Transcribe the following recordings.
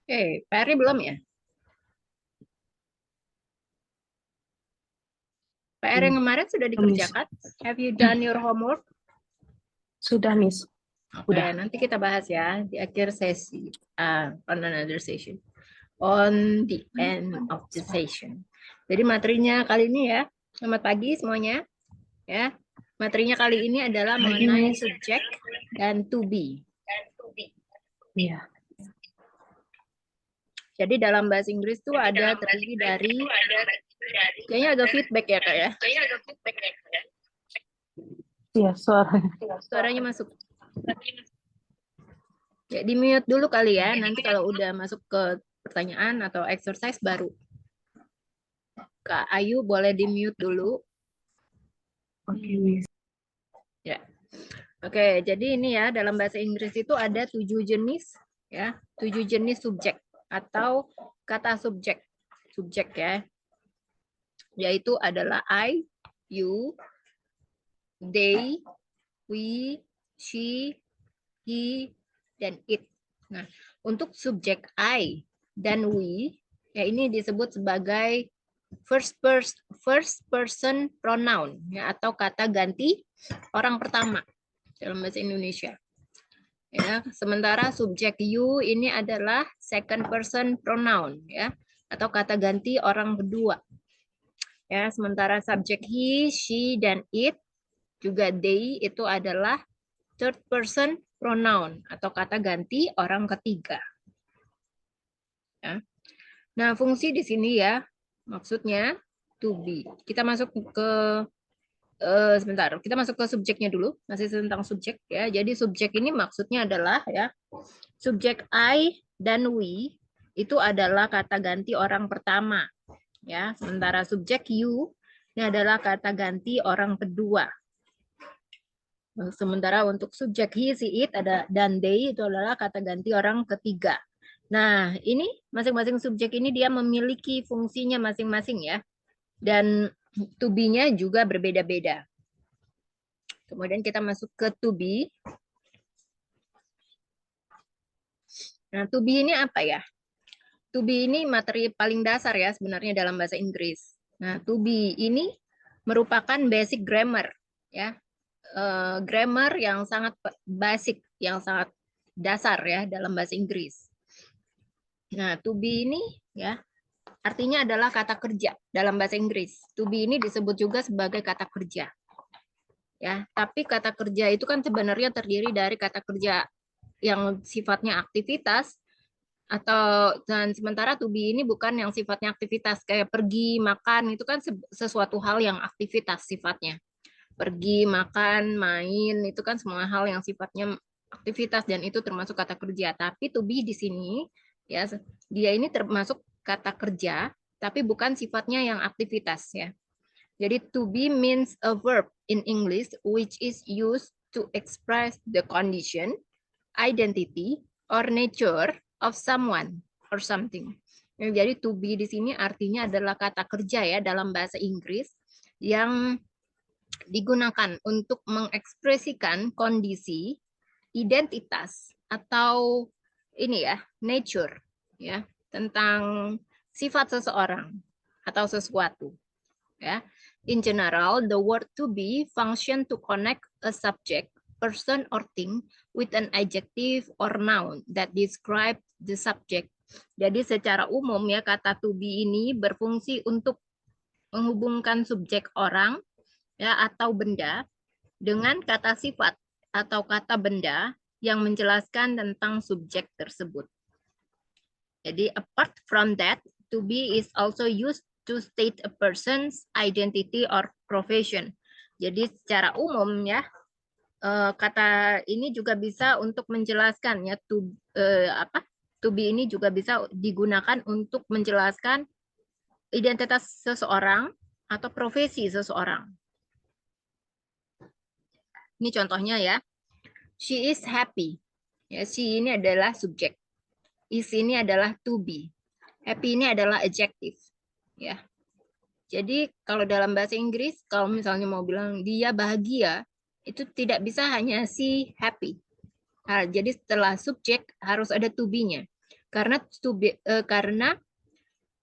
PR-nya belum ya? PR yang kemarin sudah Miss. dikerjakan? Have you done your homework? Sudah, Miss. Oke, Udah. nanti kita bahas ya di akhir sesi, on another session, on the end of the session. Jadi materinya kali ini ya, selamat pagi semuanya. Ya, materinya kali ini adalah mengenai subject dan to be. Iya. Jadi dalam bahasa Inggris tuh ada terdiri dari, kayaknya ada feedback ya kak ya. Iya, suaranya. Suaranya masuk. Ya, di mute dulu kali ya. Nanti kalau udah masuk ke pertanyaan atau exercise baru. Kak Ayu boleh di mute dulu. Oke, Miss. Ya. Oke, jadi ini ya dalam bahasa Inggris itu ada 7 jenis ya, 7 jenis subjek atau kata subjek. Subjek ya. Yaitu adalah I, you, they, we, she, he, dan it. Nah, untuk subjek I dan we, ya ini disebut sebagai first person pronoun ya, atau kata ganti orang pertama dalam bahasa Indonesia. Ya, sementara subjek you ini adalah second person pronoun ya, atau kata ganti orang kedua. Ya, sementara subjek he, she, dan it juga they itu adalah third person pronoun atau kata ganti orang ketiga. Ya. Nah, fungsi di sini ya, maksudnya to be. Kita masuk ke sebentar, kita masuk ke subjeknya dulu, masih tentang subjek ya. Jadi subjek ini maksudnya adalah ya, subjek I dan we itu adalah kata ganti orang pertama ya. Sementara subjek you ini adalah kata ganti orang kedua. Sementara untuk subjek he, si, it ada dan they itu adalah kata ganti orang ketiga. Nah, ini masing-masing subjek ini dia memiliki fungsinya masing-masing ya. Dan to be-nya juga berbeda-beda. Kemudian kita masuk ke to be. Nah, to be ini apa ya? To be ini materi paling dasar ya sebenarnya dalam bahasa Inggris. Nah, to be ini merupakan basic grammar ya. Grammar yang sangat basic, yang sangat dasar ya dalam bahasa Inggris. Nah, to be ini ya artinya adalah kata kerja dalam bahasa Inggris. To be ini disebut juga sebagai kata kerja. Ya, tapi kata kerja itu kan sebenarnya terdiri dari kata kerja yang sifatnya aktivitas atau dan sementara to be ini bukan yang sifatnya aktivitas kayak pergi, makan itu kan sesuatu hal yang aktivitas sifatnya. Pergi, makan, main itu kan semua hal yang sifatnya aktivitas dan itu termasuk kata kerja. Tapi to be di sini ya dia ini termasuk kata kerja tapi bukan sifatnya yang aktivitas ya. Jadi to be means a verb in English which is used to express the condition, identity, or nature of someone or something. Jadi to be di sini artinya adalah kata kerja ya dalam bahasa Inggris yang digunakan untuk mengekspresikan kondisi, identitas atau ini ya, nature ya, tentang sifat seseorang atau sesuatu ya. In general, the word to be function to connect a subject, person or thing with an adjective or noun that describe the subject. Jadi secara umum ya kata to be ini berfungsi untuk menghubungkan subjek orang ya atau benda dengan kata sifat atau kata benda yang menjelaskan tentang subjek tersebut. Jadi apart from that, to be is also used to state a person's identity or profession. Jadi secara umum ya kata ini juga bisa untuk menjelaskan ya to be ini juga bisa digunakan untuk menjelaskan identitas seseorang atau profesi seseorang. Ini contohnya ya. She is happy. Ya, she ini adalah subjek. Is ini adalah to be. Happy ini adalah adjective. Ya. Jadi kalau dalam bahasa Inggris, kalau misalnya mau bilang dia bahagia, itu tidak bisa hanya si happy. Nah, jadi setelah subjek harus ada to be-nya. Karena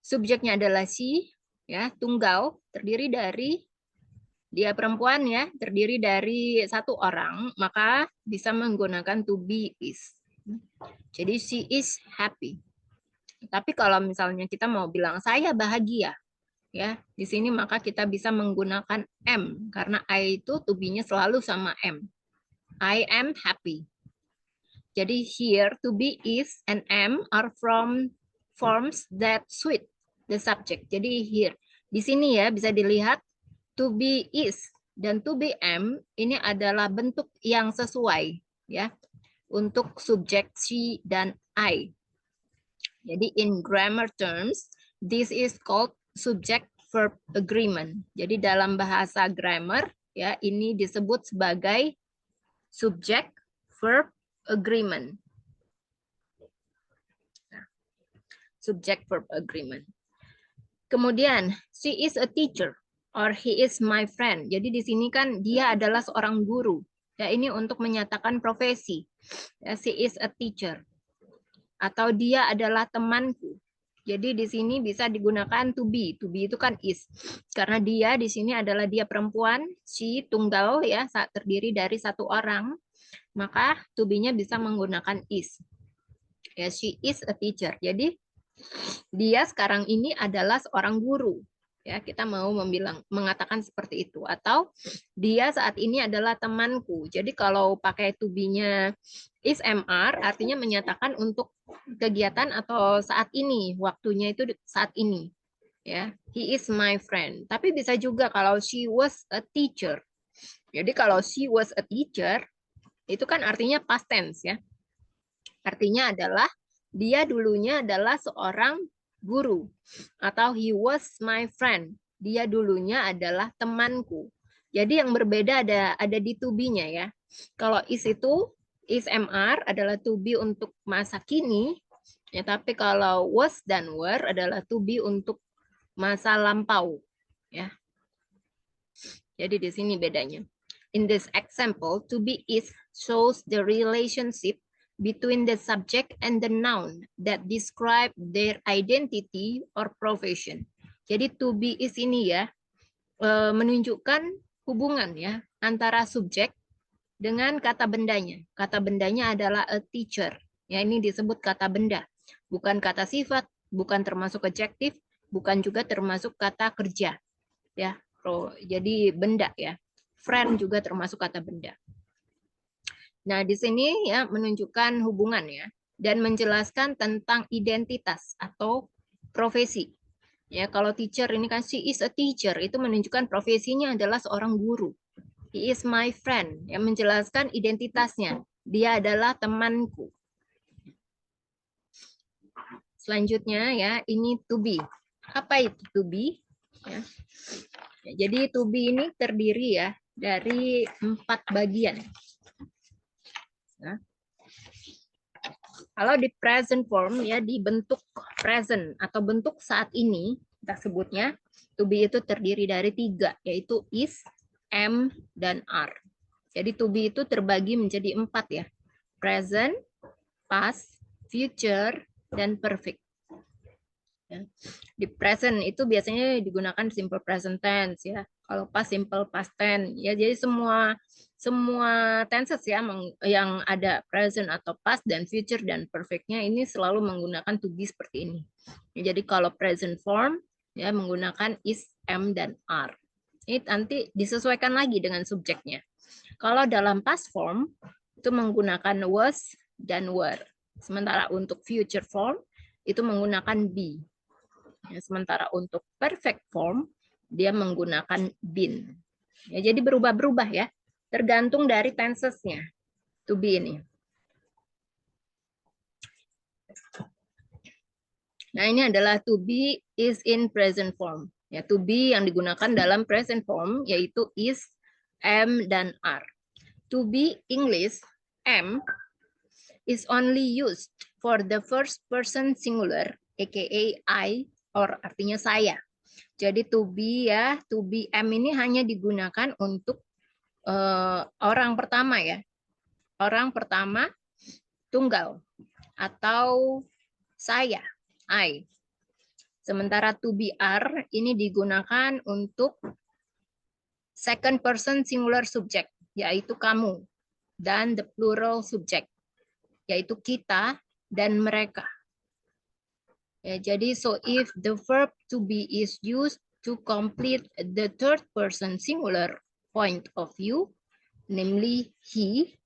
subjeknya adalah she, ya, tunggal, terdiri dari dia perempuan ya, terdiri dari satu orang, maka bisa menggunakan to be is. Jadi she is happy. Tapi kalau misalnya kita mau bilang saya bahagia, ya, di sini maka kita bisa menggunakan am karena I itu to be-nya selalu sama am. I am happy. Jadi here to be is and am are from forms that suit the subject. Jadi here di sini ya bisa dilihat to be is dan to be am ini adalah bentuk yang sesuai ya untuk subjek she dan I. Jadi in grammar terms this is called subject verb agreement. Jadi dalam bahasa grammar ya ini disebut sebagai subject verb agreement. Subject verb agreement. Kemudian she is a teacher or he is my friend. Jadi di sini kan dia adalah seorang guru. Ya, ini untuk menyatakan profesi. Ya, she is a teacher. Atau dia adalah temanku. Jadi di sini bisa digunakan to be. To be itu kan is. Karena dia di sini adalah dia perempuan, she tunggal ya, terdiri dari satu orang. Maka to be-nya bisa menggunakan is. Ya, she is a teacher. Jadi dia sekarang ini adalah seorang guru. Ya, kita mau mengatakan seperti itu. Atau dia saat ini adalah temanku. Jadi kalau pakai to be-nya is MR artinya menyatakan untuk kegiatan atau saat ini, waktunya itu saat ini. Ya, he is my friend. Tapi bisa juga kalau she was a teacher. Jadi kalau she was a teacher itu kan artinya past tense ya. Artinya adalah dia dulunya adalah seorang guru atau he was my friend. Dia dulunya adalah temanku. Jadi yang berbeda ada di to be-nya ya. Kalau is itu is MR adalah to be untuk masa kini ya, tapi kalau was dan were adalah to be untuk masa lampau ya. Jadi di sini bedanya. In this example, to be is shows the relationship between the subject and the noun that describe their identity or profession. Jadi to be is ini ya menunjukkan hubungan ya antara subjek dengan kata bendanya. Kata bendanya adalah a teacher. Ya ini disebut kata benda, bukan kata sifat, bukan termasuk adjektif, bukan juga termasuk kata kerja. Ya, jadi benda ya. Friend juga termasuk kata benda. Nah, di sini ya menunjukkan hubungan ya dan menjelaskan tentang identitas atau profesi. Ya, kalau teacher ini kan she is a teacher, itu menunjukkan profesinya adalah seorang guru. He is my friend, yang menjelaskan identitasnya. Dia adalah temanku. Selanjutnya ya, ini to be. Apa itu to be? Ya. Jadi to be ini terdiri ya dari 4 bagian. Nah, kalau di present form ya di bentuk present atau bentuk saat ini kita sebutnya to be itu terdiri dari 3 yaitu is, am, dan are. Jadi to be itu terbagi menjadi 4 ya. Present, past, future, dan perfect. Ya. Di present itu biasanya digunakan simple present tense ya. Kalau past simple past tense ya. Jadi semua tenses ya yang ada present atau past dan future dan perfectnya ini selalu menggunakan to be seperti ini. Ya, jadi kalau present form ya menggunakan is, am, dan are. Ini nanti disesuaikan lagi dengan subjeknya. Kalau dalam past form itu menggunakan was dan were. Sementara untuk future form itu menggunakan be. Ya, sementara untuk perfect form, dia menggunakan been. Ya, jadi berubah-berubah ya, tergantung dari tensesnya. To be ini. Nah, ini adalah to be is in present form. Ya, to be yang digunakan dalam present form yaitu is, am, dan are. To be English, am, is only used for the first person singular, aka I, or artinya saya. Jadi to be ya, to be am ini hanya digunakan untuk orang pertama ya. Orang pertama tunggal atau saya, I. Sementara to be are ini digunakan untuk second person singular subject, yaitu kamu, dan the plural subject, yaitu kita dan mereka. Ya, jadi so if the verb to be is used to complete the third person singular point of view, namely he,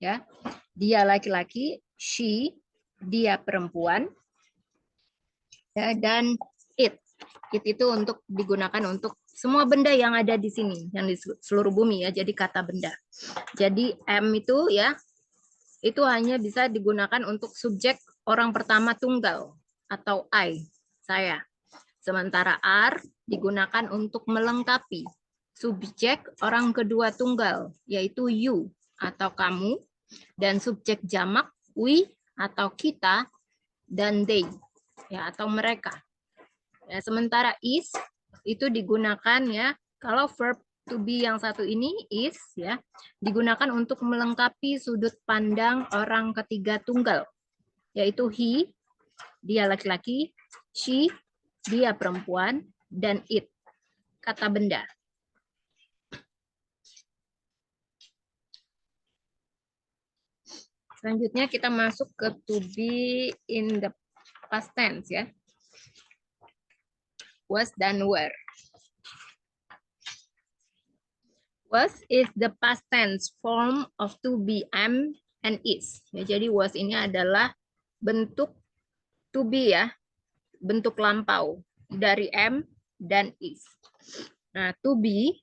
ya, dia laki-laki, she, dia perempuan, ya, dan it. It itu untuk digunakan untuk semua benda yang ada di sini, yang di seluruh bumi ya. Jadi kata benda. Jadi am itu ya, itu hanya bisa digunakan untuk subjek orang pertama tunggal atau I, saya. Sementara are digunakan untuk melengkapi subjek orang kedua tunggal, yaitu you atau kamu, dan subjek jamak we atau kita, dan they ya atau mereka. Ya, sementara is itu digunakan ya kalau verb to be yang satu ini is ya digunakan untuk melengkapi sudut pandang orang ketiga tunggal, yaitu he, dia laki-laki, she, dia perempuan, dan it, kata benda. Selanjutnya kita masuk ke to be in the past tense ya. Was dan were. Was is the past tense form of to be, am, and is. Ya, jadi was ini adalah bentuk to be ya, bentuk lampau dari am dan is. Nah, to be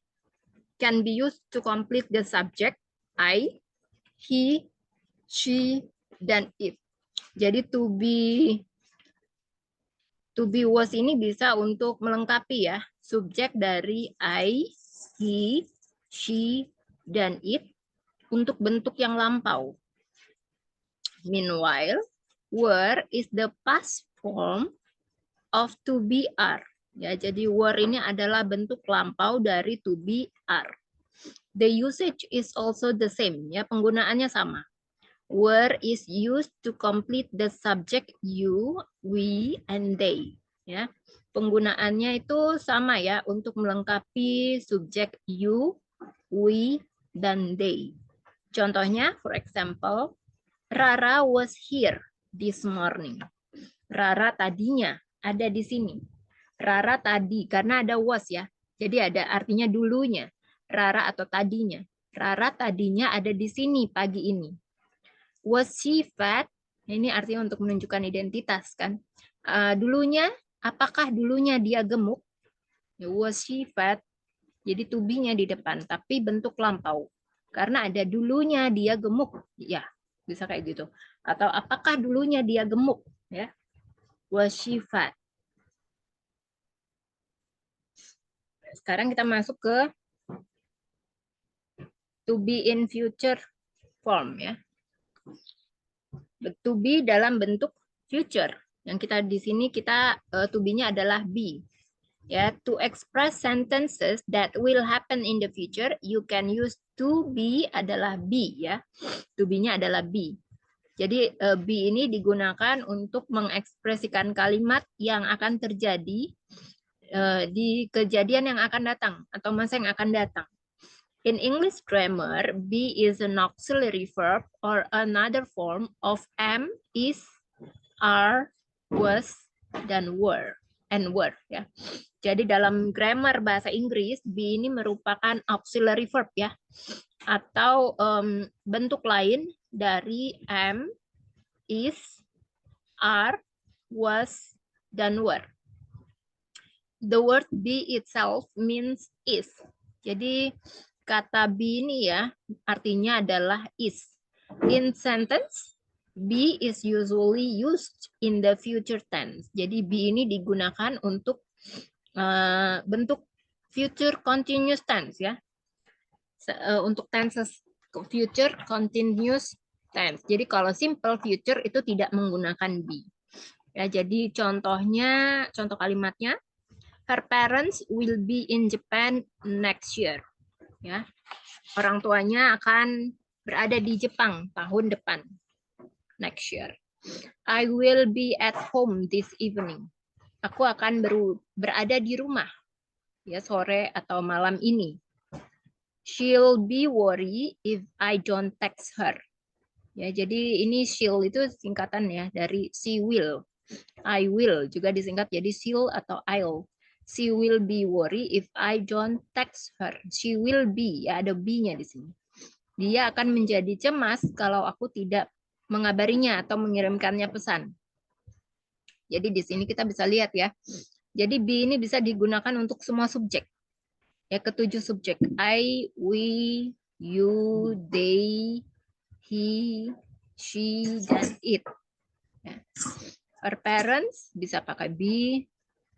can be used to complete the subject I, he, she, dan it. Jadi to be was ini bisa untuk melengkapi ya subjek dari I, he, she, dan it untuk bentuk yang lampau. Meanwhile, were is the past form of to be are. Ya, jadi were ini adalah bentuk lampau dari to be are. The usage is also the same, ya, penggunaannya sama. Were is used to complete the subject you, we, and they. Ya, penggunaannya itu sama ya untuk melengkapi subjek you, we, dan they. Contohnya, for example, Rara was here this morning. Rara tadinya ada di sini. Rara tadi, karena ada was ya. Jadi ada artinya dulunya. Rara atau tadinya. Rara tadinya ada di sini pagi ini. Was she fat? Ini artinya untuk menunjukkan identitas kan. Dulunya, apakah dulunya dia gemuk? Was she fat? Jadi to be-nya di depan, tapi bentuk lampau. Karena ada dulunya dia gemuk. Ya, bisa kayak gitu. Atau apakah dulunya dia gemuk? Ya, was she fat? Sekarang kita masuk ke to be in future form ya. To be dalam bentuk future. Yang kita di sini kita to be-nya adalah be. Ya, to express sentences that will happen in the future, you can use to be adalah be ya. To be-nya adalah be. Jadi be ini digunakan untuk mengekspresikan kalimat yang akan terjadi di kejadian yang akan datang atau masa yang akan datang. In English grammar, be is an auxiliary verb or another form of am, is, are, was, dan were. And were ya. Jadi dalam grammar bahasa Inggris, be ini merupakan auxiliary verb ya, atau bentuk lain dari am, is, are, was, dan were. The word be itself means is. Jadi kata be ini ya artinya adalah is. In sentence, be is usually used in the future tense. Jadi be ini digunakan untuk bentuk future continuous tense ya. Untuk tenses future continuous tense. Jadi kalau simple future itu tidak menggunakan be. Ya, jadi contohnya, contoh kalimatnya, her parents will be in Japan next year. Ya, orang tuanya akan berada di Jepang tahun depan. Next year. I will be at home this evening. Aku akan berada di rumah ya sore atau malam ini. She'll be worried if I don't text her. Ya, jadi ini she'll itu singkatan ya dari she will. I will juga disingkat jadi she'll atau I'll. She will be worried if I don't text her. She will be, ya ada be-nya di sini. Dia akan menjadi cemas kalau aku tidak mengabarinya atau mengirimkannya pesan. Jadi di sini kita bisa lihat ya. Jadi be ini bisa digunakan untuk semua subjek. Ya, ketujuh subjek. I, we, you, they, he, she, dan it. Ya. Her parents bisa pakai be.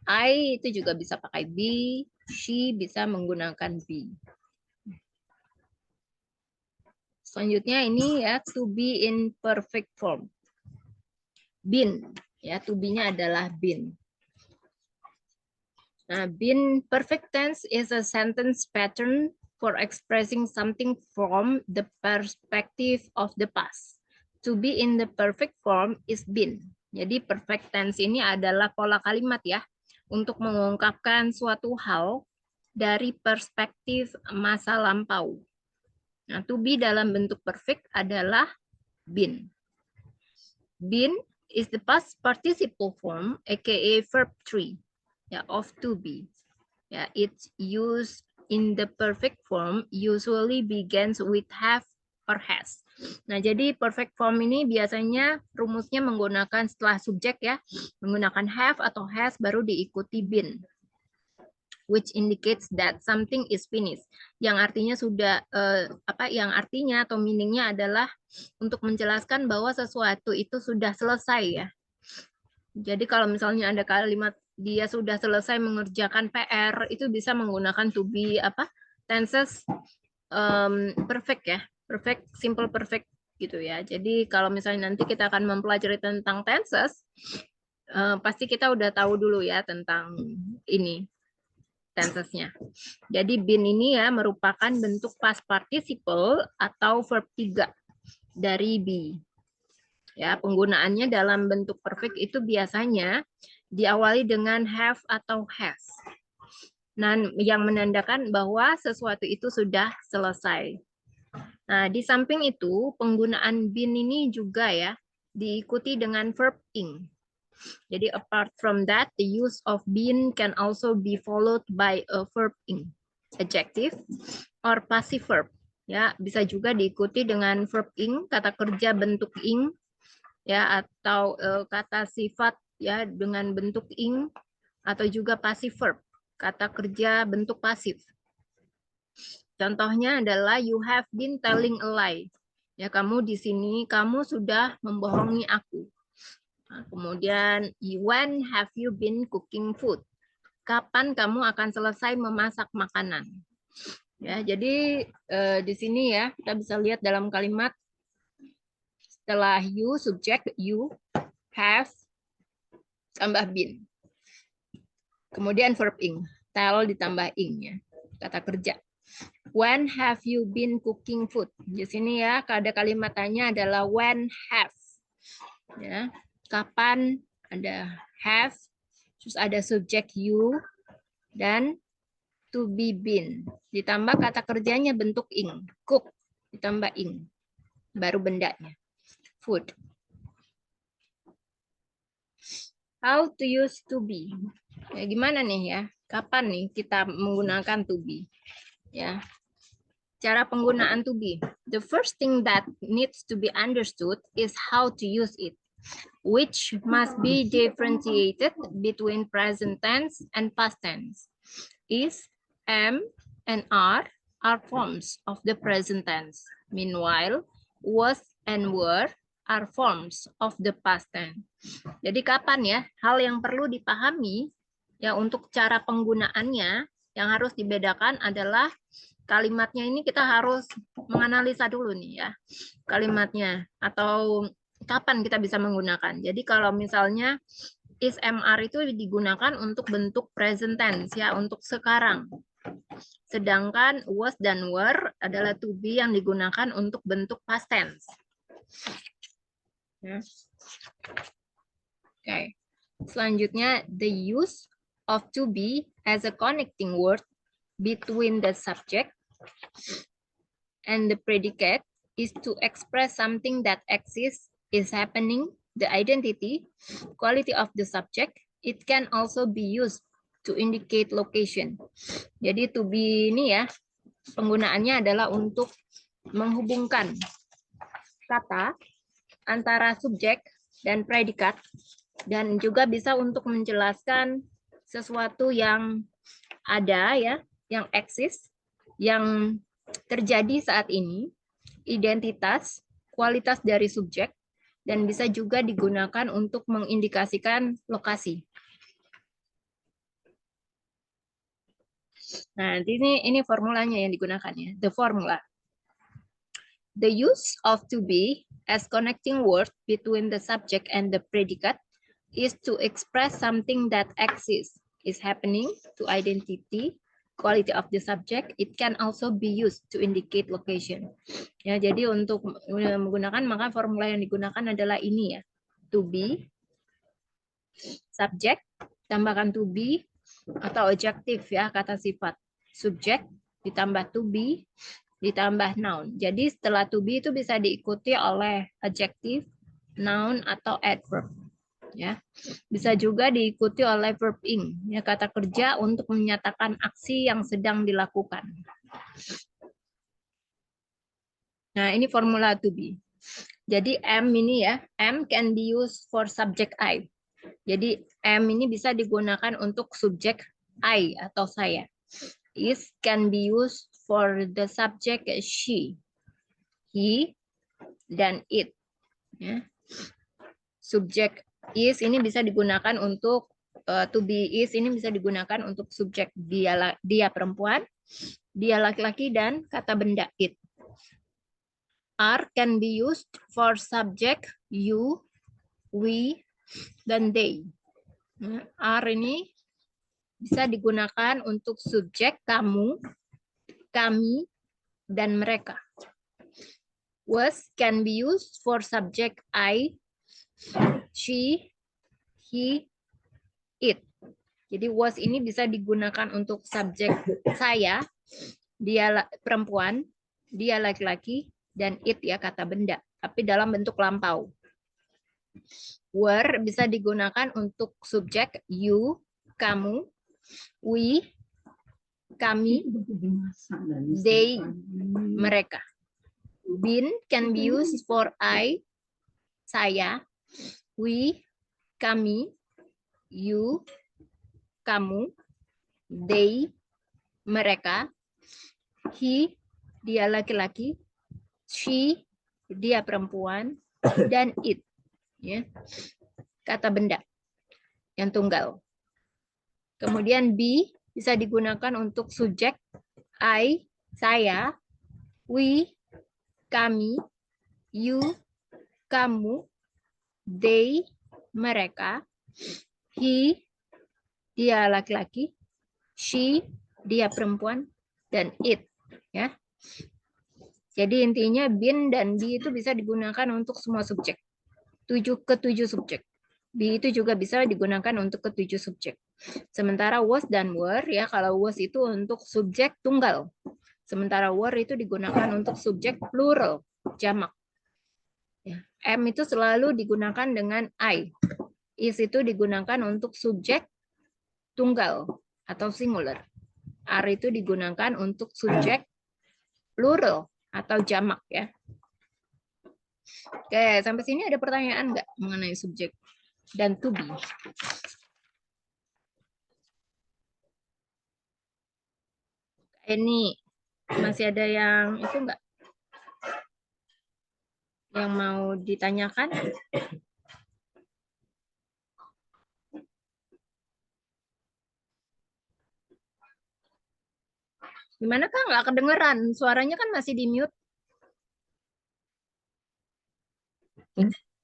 I itu juga bisa pakai be, she bisa menggunakan be. Selanjutnya ini ya to be in perfect form. Been ya to be-nya adalah been. Nah, been perfect tense is a sentence pattern for expressing something from the perspective of the past. To be in the perfect form is been. Jadi perfect tense ini adalah pola kalimat ya untuk mengungkapkan suatu hal dari perspektif masa lampau. Nah, to be dalam bentuk perfect adalah been. Been is the past participle form, aka verb 3, of to be. Its use in the perfect form usually begins with have or has. Nah, jadi perfect form ini biasanya rumusnya menggunakan setelah subjek ya, menggunakan have atau has baru diikuti been, which indicates that something is finished. Yang artinya sudah yang artinya atau meaningnya adalah untuk menjelaskan bahwa sesuatu itu sudah selesai ya. Jadi kalau misalnya ada kalimat dia sudah selesai mengerjakan PR, itu bisa menggunakan to be tenses perfect ya, perfect, simple perfect gitu ya. Jadi kalau misalnya nanti kita akan mempelajari tentang tenses, pasti kita udah tahu dulu ya tentang ini tensesnya. Jadi been ini ya merupakan bentuk past participle atau verb 3 dari be. Ya, penggunaannya dalam bentuk perfect itu biasanya diawali dengan have atau has. Nah, yang menandakan bahwa sesuatu itu sudah selesai. Nah, di samping itu, penggunaan been ini juga ya diikuti dengan verb ing. Jadi apart from that, the use of been can also be followed by a verb ing, adjective or passive verb. Ya, bisa juga diikuti dengan verb ing, kata kerja bentuk ing, ya atau kata sifat ya dengan bentuk ing, atau juga passive verb, kata kerja bentuk pasif. Contohnya adalah you have been telling a lie. Ya, kamu di sini kamu sudah membohongi aku. Nah, kemudian when have you been cooking food? Kapan kamu akan selesai memasak makanan? Ya, jadi di sini ya kita bisa lihat dalam kalimat setelah you subjek you have tambah been. Kemudian verb ing, tell ditambah ing ya, kata kerja. When have you been cooking food? Di sini ya, ada kalimat tanya adalah when have. Ya, kapan ada have, terus ada subjek you dan to be been. Ditambah kata kerjanya bentuk ing, cook ditambah ing. Baru bendanya. Food. How to use to be? Ya, gimana nih ya? Kapan nih kita menggunakan to be? Ya. Cara penggunaan to be. The first thing that needs to be understood is how to use it, which must be differentiated between present tense and past tense. Is, am, and are forms of the present tense. Meanwhile, was and were are forms of the past tense. Jadi kapan ya? Hal yang perlu dipahami ya untuk cara penggunaannya yang harus dibedakan adalah kalimatnya ini kita harus menganalisa dulu nih ya kalimatnya atau kapan kita bisa menggunakan. Jadi kalau misalnya is mr itu digunakan untuk bentuk present tense ya untuk sekarang. Sedangkan was dan were adalah to be yang digunakan untuk bentuk past tense. Ya. Selanjutnya, the use of to be as a connecting word between the subject and the predicate is to express something that exists, is happening, the identity, quality of the subject. It can also be used to indicate location. Jadi to be ini ya, penggunaannya adalah untuk menghubungkan kata antara subjek dan predikat, dan juga bisa untuk menjelaskan sesuatu yang ada ya, yang eksis, yang terjadi saat ini, identitas, kualitas dari subjek, dan bisa juga digunakan untuk mengindikasikan lokasi. Nah, ini formulanya yang digunakan ya, the formula. The use of to be as connecting word between the subject and the predicate is to express something that exists, is happening, to identity, quality of the subject. It can also be used to indicate location. Ya, jadi untuk menggunakan, maka formula yang digunakan adalah ini ya. To be, subject, tambahkan to be, atau adjektif ya, kata sifat. Subject, ditambah to be, ditambah noun. Jadi setelah to be itu bisa diikuti oleh adjektif, noun, atau adverb. Ya, bisa juga diikuti oleh verb ing, ya, kata kerja untuk menyatakan aksi yang sedang dilakukan. Nah, ini formula to be. Jadi am ini ya, am can be used for subject I. Jadi am ini bisa digunakan untuk subjek I atau saya. Is can be used for the subject she, he, dan it. Ya. Subjek is ini bisa digunakan untuk to be is ini bisa digunakan untuk subjek dia perempuan, dia laki-laki, dan kata benda it. Are can be used for subject you, we, dan they. Are ini bisa digunakan untuk subjek kamu, kami, dan mereka. Was can be used for subject I, she, he, it. Jadi was ini bisa digunakan untuk subjek saya, dia perempuan, dia laki-laki, dan it ya, kata benda, tapi dalam bentuk lampau. Were bisa digunakan untuk subjek you, kamu, we, kami, they, mereka. Been can be used for I, saya, we, kami, you, kamu, they, mereka, he, dia laki-laki, she, dia perempuan, dan it, ya, kata benda yang tunggal. Kemudian be bisa digunakan untuk subjek I, saya, we, kami, you, kamu, they, mereka, he, dia laki-laki, she, dia perempuan, dan it, ya. Jadi intinya been dan be itu bisa digunakan untuk semua subjek. Ketujuh subjek. Be itu juga bisa digunakan untuk ketujuh subjek. Sementara was dan were ya, kalau was itu untuk subjek tunggal. Sementara were itu digunakan untuk subjek plural, jamak. Ya. Am itu selalu digunakan dengan I. Is itu digunakan untuk subjek tunggal atau singular. Are itu digunakan untuk subjek plural atau jamak ya. Oke, sampai sini ada pertanyaan nggak mengenai subjek dan to be? Ini masih ada yang itu nggak? Yang mau ditanyakan? Gimana Kak? Nggak kedengeran? Suaranya kan masih di mute.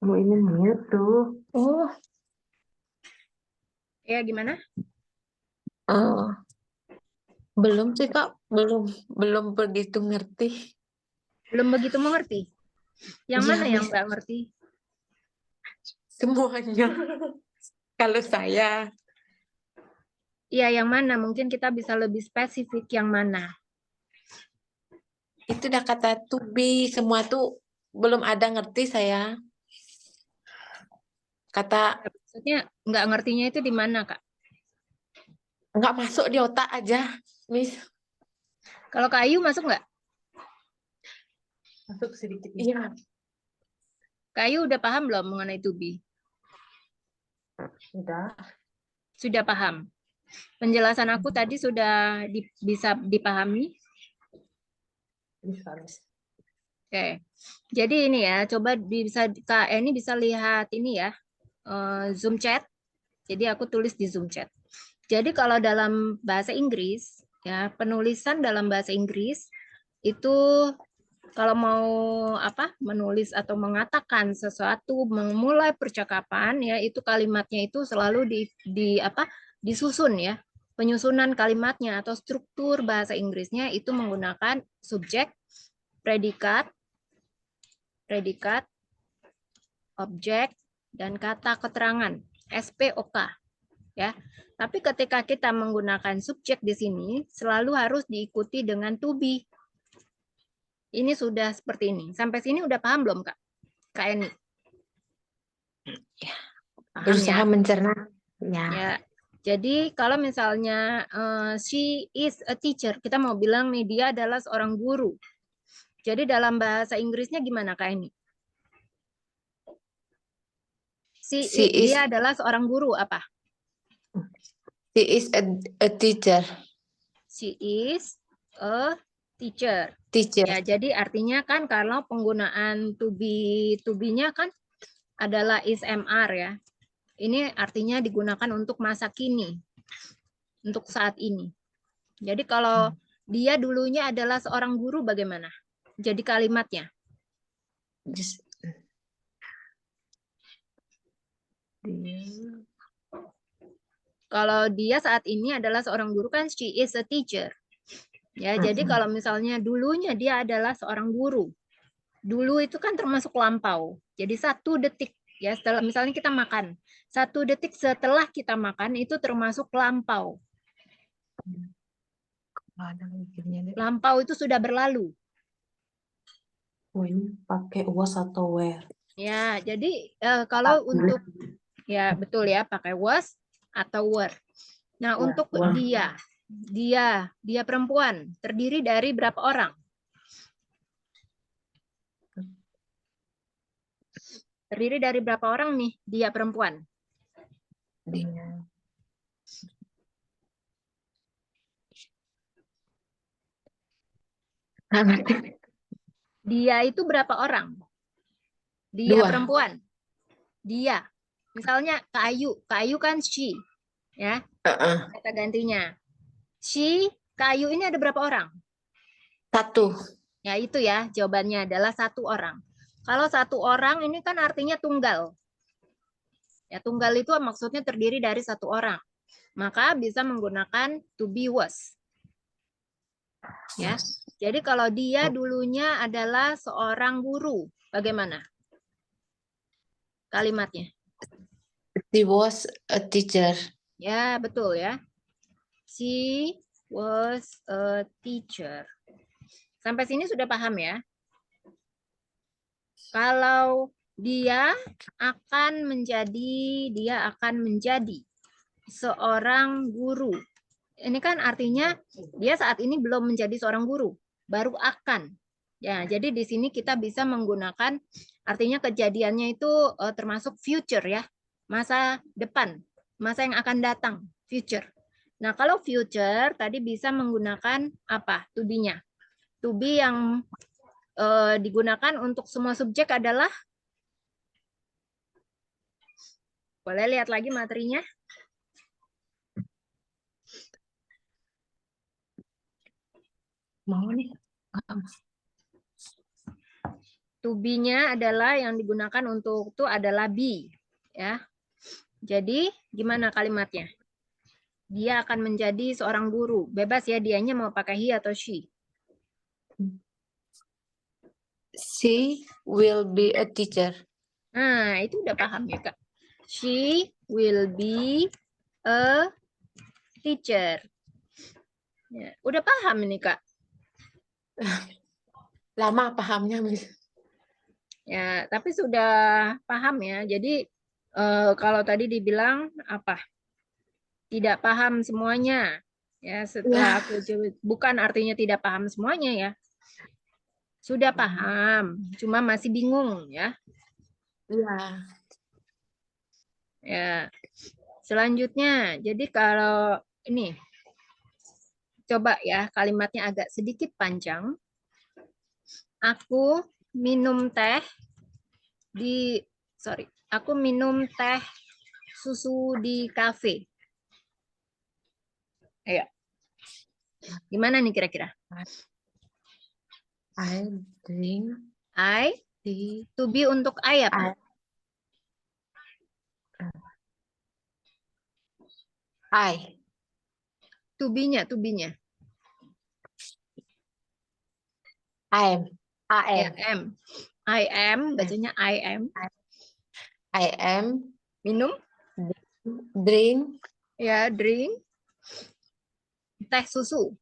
Oh, ini mute tuh. Oh, Ya, gimana? belum sih Kak, belum begitu ngerti. Belum begitu mengerti? Yang Iya, mana yang Miss. nggak ngerti? Semuanya. Kalau saya Iya, yang mana? Mungkin kita bisa lebih spesifik yang mana. itu udah kata to be semua tuh belum ada ngerti saya. Kata Maksudnya nggak ngertinya itu di mana, Kak? nggak masuk di otak aja, Miss. Kalau kayu masuk nggak? Masuk sedikit. Iya, Kayu udah paham belum mengenai to be? Sudah. Sudah paham. Penjelasan aku tadi sudah bisa dipahami. Bisa. Oke. Jadi ini ya, coba bisa Kak ini bisa lihat ini ya, Zoom chat. Jadi aku tulis di Zoom chat. Jadi kalau dalam bahasa Inggris, ya penulisan dalam bahasa Inggris itu kalau mau menulis atau mengatakan sesuatu, memulai percakapan ya itu kalimatnya itu selalu disusun ya. Penyusunan kalimatnya atau struktur bahasa Inggrisnya itu menggunakan subjek, predikat, objek, dan kata keterangan, SPOK ya. Tapi ketika kita menggunakan subjek di sini selalu harus diikuti dengan to be. Ini sudah seperti ini. Sampai sini udah paham belum, Kak? Kak Eni? Paham berusaha ya? mencerna. Ya. Ya. Jadi kalau misalnya she is a teacher, kita mau bilang nih dia adalah seorang guru. Jadi dalam bahasa Inggrisnya gimana, Kak Eni? Dia adalah seorang guru apa? She is a teacher. She is a teacher. Teacher. Ya, jadi artinya kan kalau penggunaan to be-nya kan adalah is MR ya. Ini artinya digunakan untuk masa kini. Untuk saat ini. Jadi kalau dia dulunya adalah seorang guru bagaimana? Jadi kalimatnya. Just, Kalau dia saat ini adalah seorang guru kan she is a teacher. Ya, jadi kalau misalnya dulunya dia adalah seorang guru. Dulu itu kan termasuk lampau. Jadi 1 detik ya setelah misalnya kita makan. 1 detik setelah kita makan itu termasuk lampau. Lampau itu sudah berlalu. Oh, ini pakai was atau were. Ya, jadi kalau untuk ya betul ya pakai was atau were. Nah, untuk dia perempuan terdiri dari berapa orang? Terdiri dari berapa orang nih dia perempuan? Dia itu berapa orang? Dia 2. perempuan. Dia. Misalnya Kayu kan she, ya. Kata gantinya. She, Kayu ini ada berapa orang? 1. Ya itu ya, jawabannya adalah 1 orang. Kalau 1 orang ini kan artinya tunggal. Ya, tunggal itu maksudnya terdiri dari 1 orang. Maka bisa menggunakan to be was. Ya. Jadi kalau dia dulunya adalah seorang guru, bagaimana? Kalimatnya. She was a teacher. Ya, betul ya. She was a teacher. Sampai sini sudah paham ya? Kalau dia akan menjadi seorang guru. Ini kan artinya dia saat ini belum menjadi seorang guru, baru akan. Ya, jadi di sini kita bisa menggunakan artinya kejadiannya itu termasuk future ya, masa depan, masa yang akan datang, future. Nah, kalau future tadi bisa menggunakan apa? To be-nya. To be yang digunakan untuk semua subjek adalah boleh lihat lagi materinya. Mau nih. To be-nya adalah yang digunakan untuk itu adalah be, ya. Jadi gimana kalimatnya? Dia akan menjadi seorang guru. Bebas ya dianya mau pakai he atau she. She will be a teacher. Nah, itu udah paham ya, Kak. She will be a teacher. Ya, udah paham ini Kak? Lama pahamnya, Miss. Ya, tapi sudah paham ya. Jadi kalau tadi dibilang apa? Tidak paham semuanya. Ya, setelah aku bukan artinya tidak paham semuanya ya. Sudah paham, cuma masih bingung ya. Ya. Ya. Selanjutnya, jadi kalau ini coba ya kalimatnya agak sedikit panjang. Aku minum teh aku minum teh susu di kafe. Ayo. Gimana nih kira-kira? I drink I, tea. to be untuk I apa? I. To be-nya. I am. I Ya, am. am. I am, bacanya I am. I am. Minum, Drink. ya, drink. Teh susu.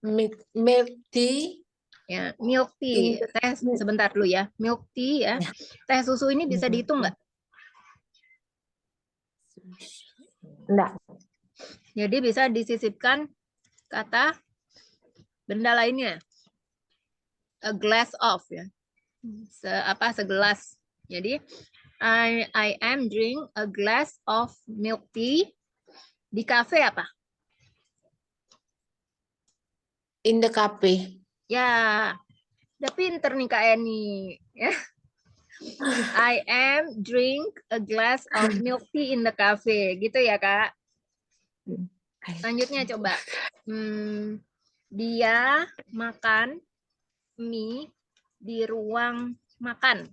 Milk tea. Ya, milk tea. Teh, sebentar dulu ya. Milk tea ya. Teh susu ini bisa dihitung nggak? Enggak. Jadi bisa disisipkan kata benda lainnya. A glass of ya. Segelas. Jadi I am drink a glass of milk tea di cafe apa? In the cafe. Ya, udah pinter nih Kak Eni. Ya. I am drink a glass of milk tea in the cafe. Gitu ya Kak. Selanjutnya coba. Dia makan mie di ruang makan.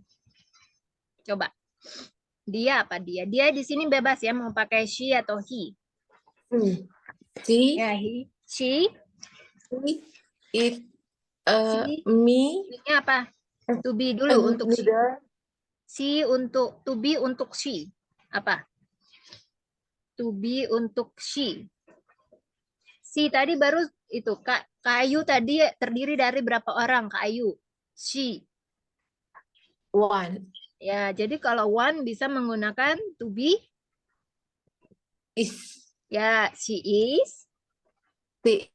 Coba. Dia apa dia? Dia di sini bebas ya mau pakai she atau he. She. Ya, he. She. Eat She. me. Ini apa? To be dulu untuk she. Noodle. She untuk to be untuk she. Apa? To be untuk she. Si tadi baru itu Kak Ayu tadi terdiri dari berapa orang Kak Ayu? She. One. Ya, jadi kalau one bisa menggunakan to be. Is. Ya, she is. The.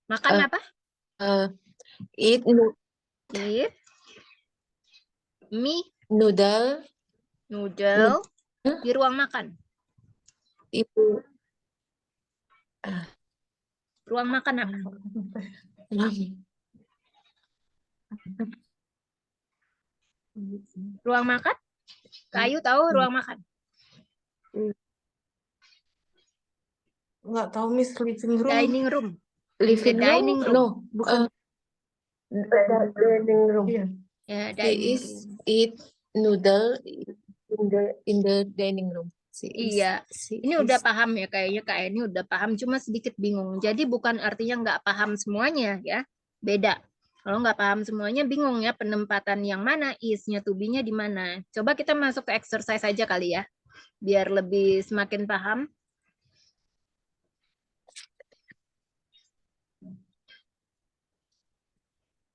Makan apa? Eat. Eat. Mie. Noodle. Noodle. Di ruang makan. Itu. Ruang makan apa? Ruang makan? Kak Ayu tahu ruang makan? Nggak tahu Miss, living room. Dining room. Living The dining room. No. Bukan. Dining room. Iya. Ya, She dining is room. eat noodle in the dining room. Iya, ini udah paham ya kayaknya Kak ini udah paham, cuma sedikit bingung. Jadi bukan artinya nggak paham semuanya ya, beda. Kalau nggak paham semuanya bingung ya penempatan yang mana, is-nya, to be-nya di mana. Coba kita masuk ke exercise aja kali ya, biar lebih semakin paham.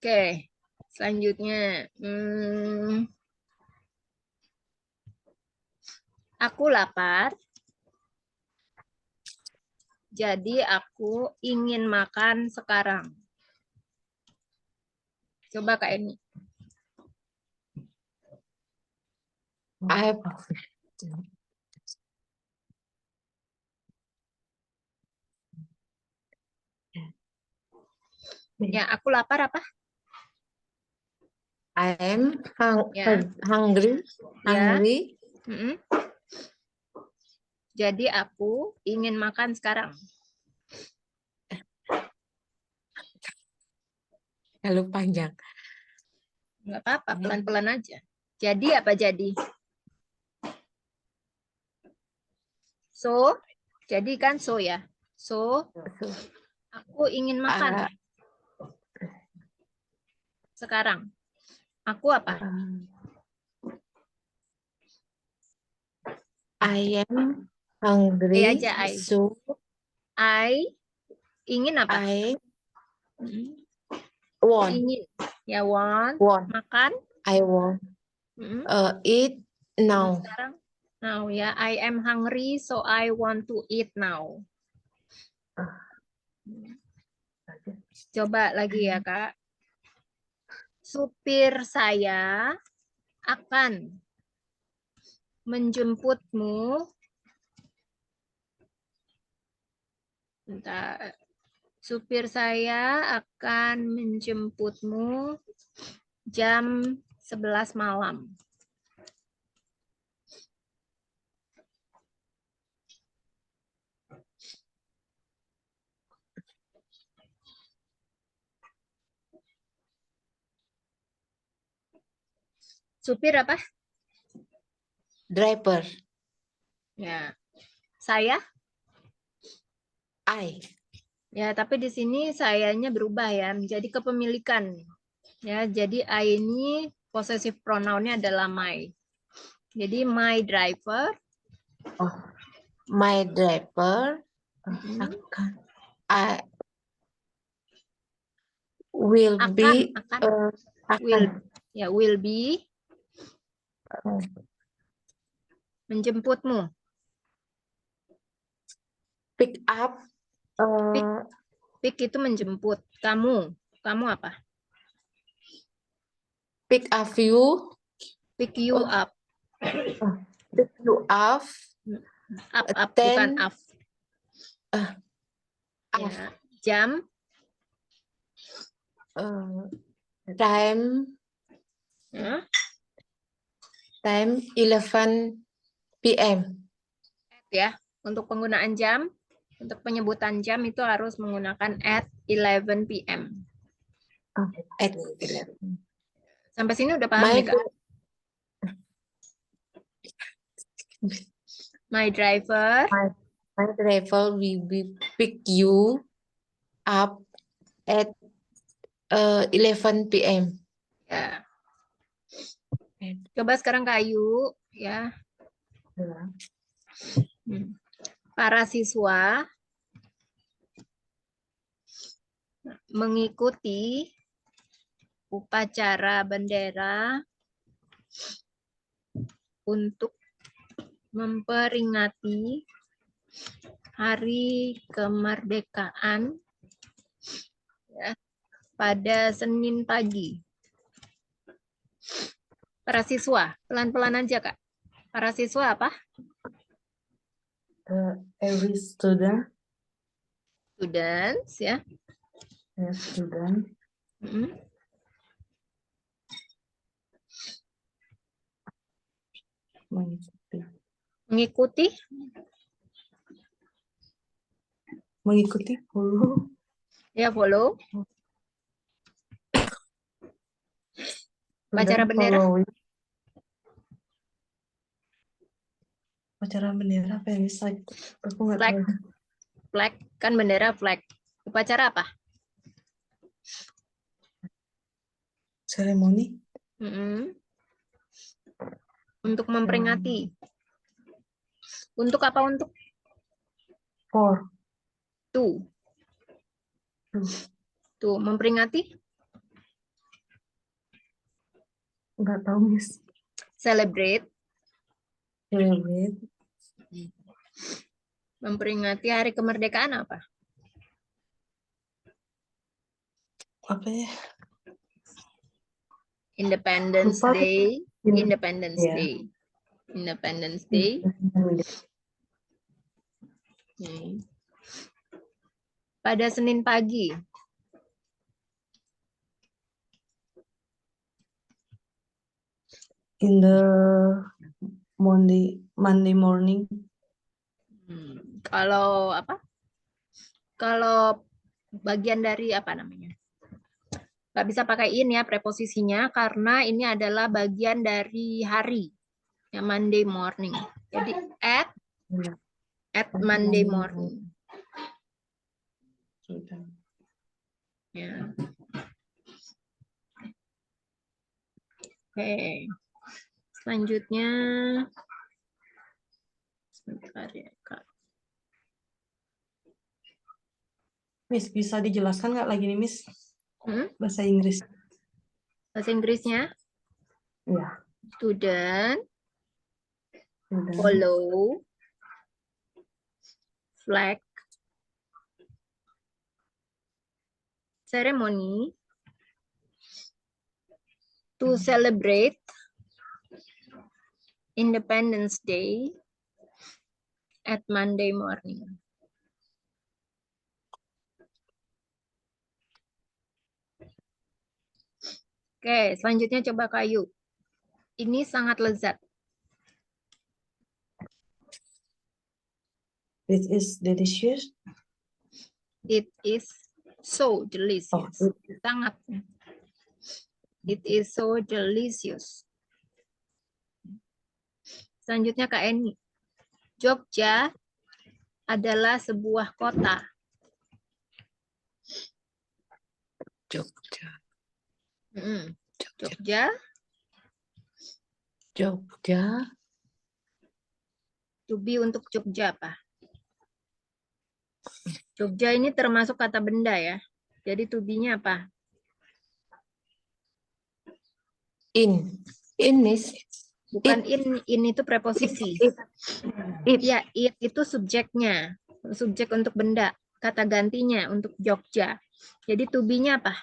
Oke, selanjutnya. Aku lapar. Jadi aku ingin makan sekarang. Coba Kak Eni. I have Ya, aku lapar apa? I am Ya. hungry. Ya. Hungry. Jadi aku ingin makan sekarang. Terlalu panjang. Nggak apa-apa, pelan-pelan aja. Jadi apa jadi? So, jadi kan so ya. So, aku ingin makan. Sekarang. Aku apa? I am hungry, aja, I. so I ingin apa? I Mm, want, Ingin. Ya, want. want, Makan. I want Mm, eat now. Sekarang. Now ya, I am hungry, so I want to eat now. Coba lagi ya, Kak. Supir saya akan menjemputmu. Bentar. Supir saya akan menjemputmu jam 11 malam. Supir apa? Driver, Ya. Saya? I. Ya, tapi di sini sayanya berubah ya menjadi kepemilikan. Ya, jadi I ini possessive pronoun-nya adalah my. Jadi my driver My driver mm, I will be will be uh, menjemputmu. pick up Pick itu menjemput. Kamu apa? pick up you Pick you up. pick you up Up bukan 10 up. up Ya. Jam time ya. 11 p.m. Ya. Untuk penggunaan jam, untuk penyebutan jam itu harus menggunakan at 11 p.m. At 11. Sampai sini udah paham My ya, Kak? My driver my driver will be pick you up at 11 p.m. ya. Coba sekarang Kayu ya. Para siswa mengikuti upacara bendera untuk memperingati hari kemerdekaan ya, pada Senin pagi. Para siswa, pelan-pelan aja Kak. Para siswa apa? Every student, Students ya. student Mm. mengikuti Mengikuti mengikuti follow ya, follow upacara student bendera. following upacara bendera apa yang bisa aku nggak Flag. tahu. Flag kan bendera flag. Upacara apa? Seremoni Mm-mm. Untuk memperingati. Untuk apa? Untuk for tuh. Tuh, memperingati. nggak tahu Miss. Celebrate. Celebrate Memperingati hari kemerdekaan apa? apa ya? Independence Lupa. Day. Independence Ya. Day. Independence Day. Pada Senin pagi. In the Monday morning. Kalau apa? Kalau bagian dari apa namanya? Nggak bisa pakai in ya preposisinya karena ini adalah bagian dari hari. Ya, Monday morning. Jadi at Monday morning. Sudah. Ya. Oke. Selanjutnya Sebentar ya, Kak. Miss, bisa dijelaskan nggak lagi nih, Miss? Bahasa Inggris. Bahasa Inggrisnya, Ya, student udah. follow flag ceremony to celebrate Independence Day at Monday morning. Oke, selanjutnya coba kayu. Ini sangat lezat. This is delicious. It is so delicious. Oh, Sangat. It is so delicious. Selanjutnya Kak Eni. Jogja adalah sebuah kota. Jogja. Jogja. Jogja. To be untuk Jogja apa? Jogja ini termasuk kata benda ya. Jadi to be-nya apa? In. In, Miss. Bukan in itu preposisi. Ya, it itu subjeknya. Subjek untuk benda. Kata gantinya untuk Jogja. Jadi to be-nya apa?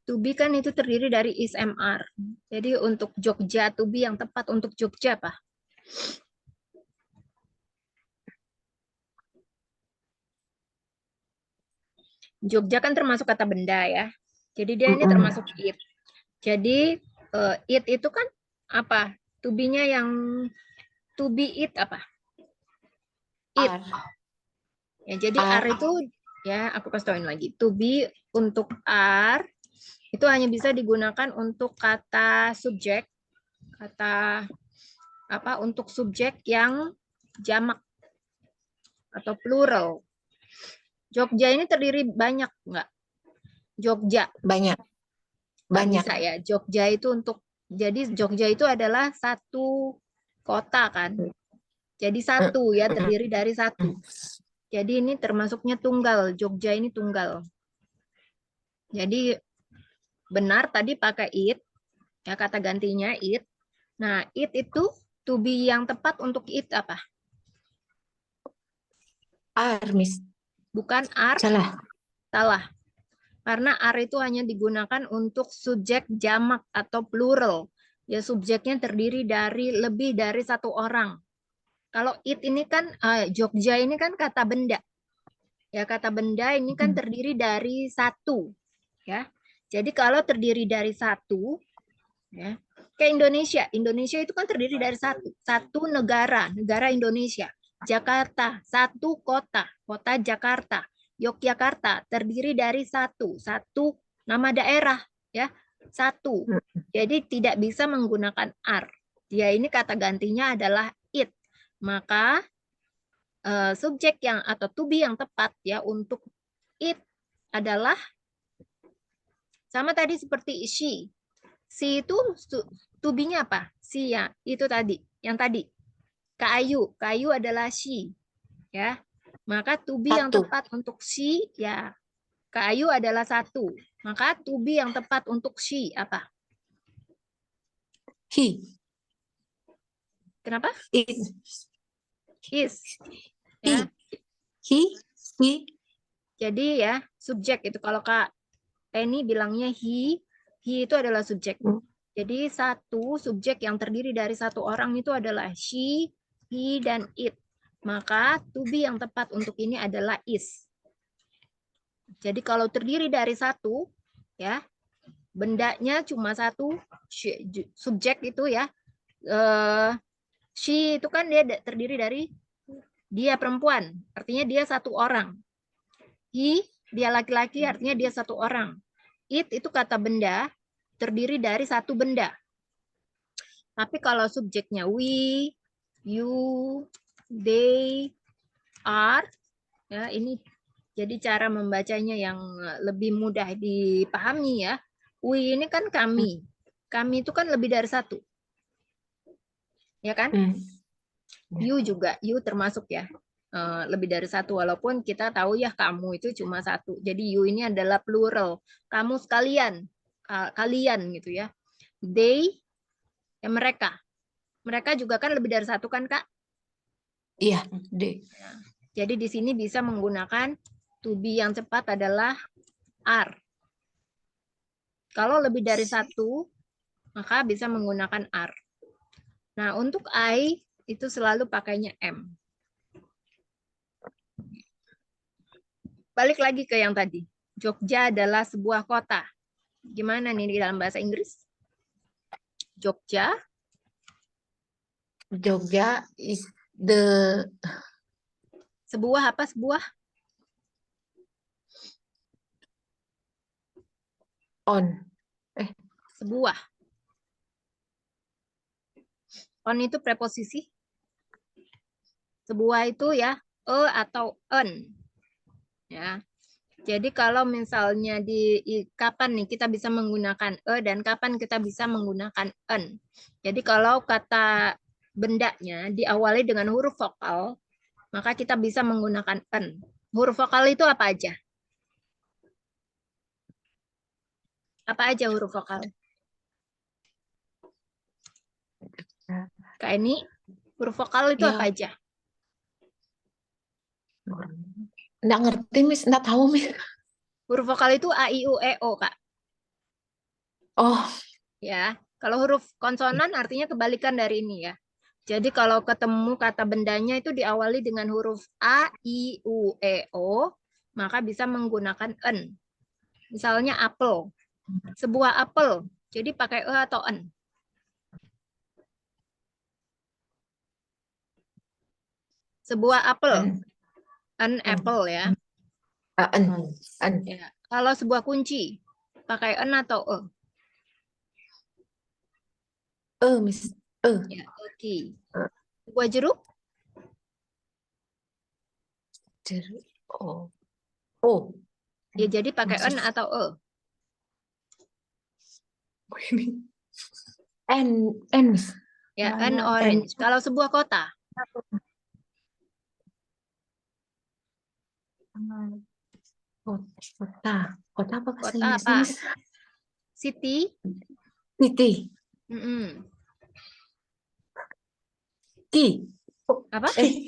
To be kan itu terdiri dari is, am, are. Jadi untuk Jogja, to be yang tepat untuk Jogja apa? Jogja kan termasuk kata benda ya. Jadi dia ini termasuk it. Jadi it itu kan apa? To be-nya yang to be it apa? It. Are. Ya, jadi are itu ya aku kasih tauin lagi. To be untuk are itu hanya bisa digunakan untuk kata subjek, kata apa untuk subjek yang jamak atau plural. Jogja ini terdiri banyak nggak? Jogja. Banyak. Banyak. Bisa ya. Jogja itu untuk jadi Jogja itu adalah satu kota kan. Jadi satu ya terdiri dari satu. Jadi ini termasuknya tunggal. Jogja ini tunggal. Jadi benar tadi pakai it, ya kata gantinya it. Nah, it itu to be yang tepat untuk it apa? Are, Miss. Bukan are. Salah. Salah. Karena are itu hanya digunakan untuk subjek jamak atau plural. Ya subjeknya terdiri dari lebih dari satu orang. Kalau it ini kan Jogja ini kan kata benda. Ya kata benda ini kan terdiri dari satu. Ya. Jadi kalau terdiri dari satu, ya, kayak Indonesia. Indonesia itu kan terdiri dari satu negara Indonesia. Jakarta, satu kota Jakarta. Yogyakarta terdiri dari satu nama daerah, ya, satu. Jadi tidak bisa menggunakan are. Dia ini kata gantinya adalah it. Maka subjek yang atau to be yang tepat ya untuk it adalah sama tadi seperti she. She itu to be-nya apa? She ya, itu tadi, yang tadi. Kak Ayu adalah she. Ya. Maka to be yang tepat untuk she ya Kak Ayu adalah satu. Maka to be yang tepat untuk she apa? He. Kenapa? Is. Is. Ya. He. Jadi ya, subjek itu kalau Kak Penny bilangnya he itu adalah subjek. Jadi satu subjek yang terdiri dari satu orang itu adalah she, he, dan it. Maka to be yang tepat untuk ini adalah is. Jadi kalau terdiri dari satu, ya bendanya cuma satu, subjek itu ya. She itu kan dia terdiri dari dia perempuan, artinya dia satu orang. He, dia laki-laki, artinya dia satu orang. It itu kata benda, terdiri dari satu benda. Tapi kalau subjeknya we, you, they, are, ya ini jadi cara membacanya yang lebih mudah dipahami ya. We ini kan kami. Kami itu kan lebih dari satu. ya kan? You juga, you termasuk ya. Lebih dari satu, walaupun kita tahu ya kamu itu cuma satu. Jadi you ini adalah plural. Kamu sekalian, kalian gitu ya. They, ya mereka. Mereka juga kan lebih dari satu kan, Kak? Iya, D. Jadi di sini bisa menggunakan to be yang cepat adalah are. Kalau lebih dari satu, maka bisa menggunakan are. Nah, untuk I itu selalu pakainya am. Balik lagi ke yang tadi. Jogja adalah sebuah kota. Gimana nih di dalam bahasa Inggris? Jogja Jogja is the sebuah apa? Sebuah on. sebuah. On itu preposisi. Sebuah itu ya atau en. Ya. Jadi kalau misalnya di kapan nih kita bisa menggunakan dan kapan kita bisa menggunakan en. Jadi kalau kata bendanya diawali dengan huruf vokal, maka kita bisa menggunakan en. Huruf vokal itu apa aja? Apa aja huruf vokal? Kak ini huruf vokal itu Ya. apa aja? Nggak ngerti, Miss. Nggak tahu, Miss. Huruf vokal itu A, I, U, E, O, Kak. Oh, Ya, kalau huruf konsonan artinya kebalikan dari ini ya. Jadi kalau ketemu kata bendanya itu diawali dengan huruf A, I, U, E, O, maka bisa menggunakan en. Misalnya apel. Sebuah apel. Jadi pakai e atau en. Sebuah apel. An apple ya. an. Ya. Kalau sebuah kunci, pakai en atau e? Miss. Ya, key. Sebuah jeruk, Oh. Oh. ya jadi pakai en atau e? N, Miss. Ya, an orange. Kalau sebuah kota, Kota apa bahasa kota Inggrisnya, apa? Miss? City. City. Ki. Apa? City.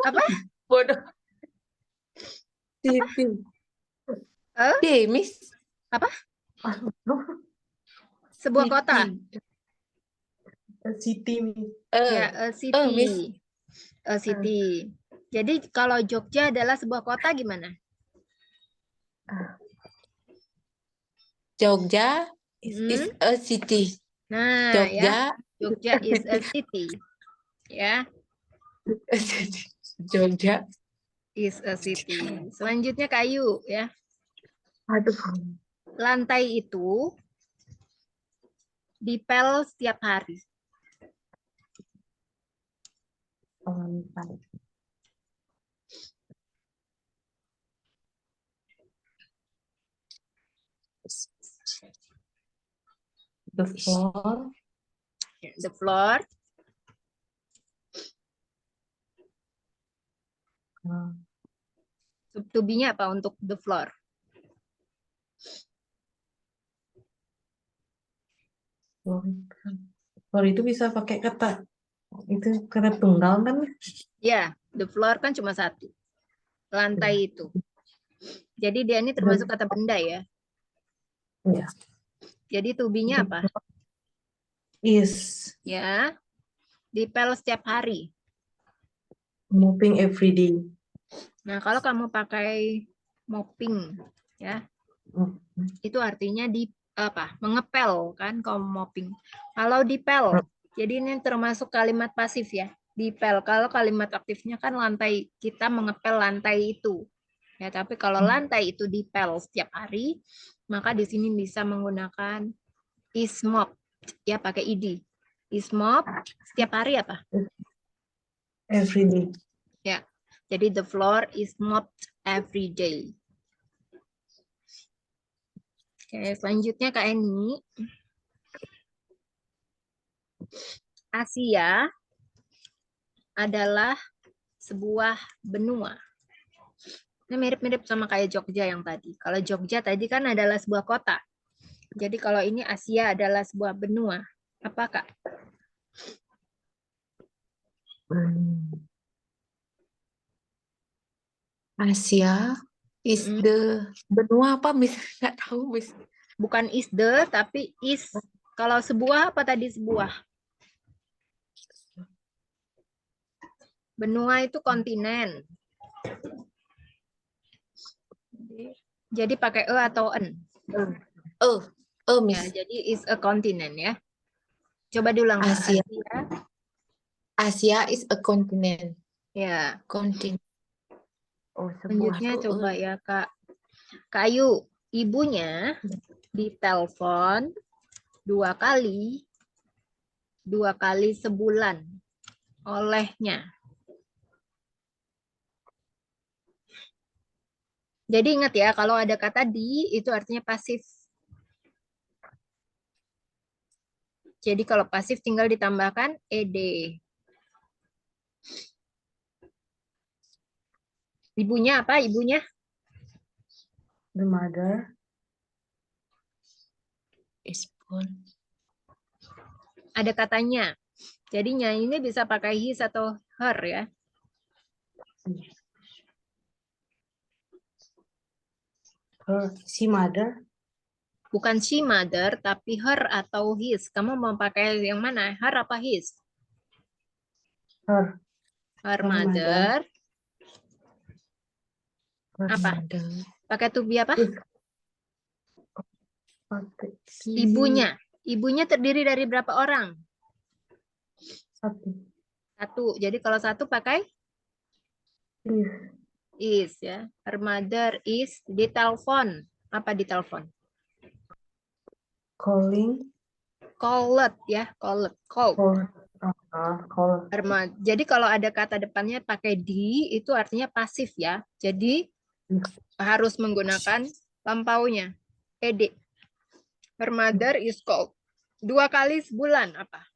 Apa? Bodoh. City. Eh? K, Miss. Apa? Sebuah kota. City. Ya, a city. Miss. A city. Jadi kalau Jogja adalah sebuah kota gimana? Jogja is a city. Nah, Jogja. ya. Jogja is a city. Ya, Jogja is a city. Selanjutnya kayu ya. Aduh. Lantai itu dipel setiap hari. The floor. The floor. To be-nya apa untuk the floor? Floor itu bisa pakai kata itu kata tunggal kan? Ya, the floor kan cuma satu. Lantai itu. Jadi dia ini termasuk kata benda ya. Iya. Jadi to be-nya apa? Is Ya. Dipel setiap hari. mopping every day. Nah, kalau kamu pakai mopping ya, itu artinya di apa? Mengepel kan kalau mopping. Kalau dipel, jadi ini termasuk kalimat pasif ya. Dipel. Kalau kalimat aktifnya kan lantai, kita mengepel lantai itu. Ya, tapi kalau lantai itu dipel setiap hari, maka di sini bisa menggunakan is mopped ya, pakai id. Is mopped setiap hari apa? Every day. Ya. Jadi the floor is mopped every day. Oke, selanjutnya Kak Eni. Asia adalah sebuah benua. Ini mirip-mirip sama kayak Jogja yang tadi. Kalau Jogja tadi kan adalah sebuah kota. Jadi kalau ini Asia adalah sebuah benua. Apa, Kak? Asia is Mm-mm. the benua apa, Miss? Nggak tahu, Miss. Bukan is the, tapi is. Kalau sebuah, apa tadi sebuah? Benua itu kontinen. Jadi pakai e atau en. Oh, Ya, Miss. jadi is a continent ya. Coba diulang, Kak. Asia. Asia. Asia is a continent. Ya, Continent. Oh, sebuah selanjutnya tuh. coba ya, Kak. Kak Ayu, ibunya ditelepon 2 kali sebulan olehnya. Jadi ingat ya, kalau ada kata di, itu artinya pasif. Jadi kalau pasif tinggal ditambahkan ed. Ibunya apa? Ibunya? The mother Is born. Ada katanya. Jadinya ini bisa pakai his atau her ya. she mother, Bukan she mother, tapi her atau his. Kamu mau pakai yang mana? Her apa his? her Her Her mother. Apa? Mother. Pakai to be apa? is Ibunya. Ibunya terdiri dari berapa orang? satu, 1. Jadi kalau 1 pakai is is ya. Her mother is ditelepon. Apa ditelepon? calling, Called ya, called. Called. call, Jadi kalau ada kata depannya pakai di, itu artinya pasif ya. Jadi harus menggunakan lampaunya. Ed. Her mother is called. 2 kali sebulan apa?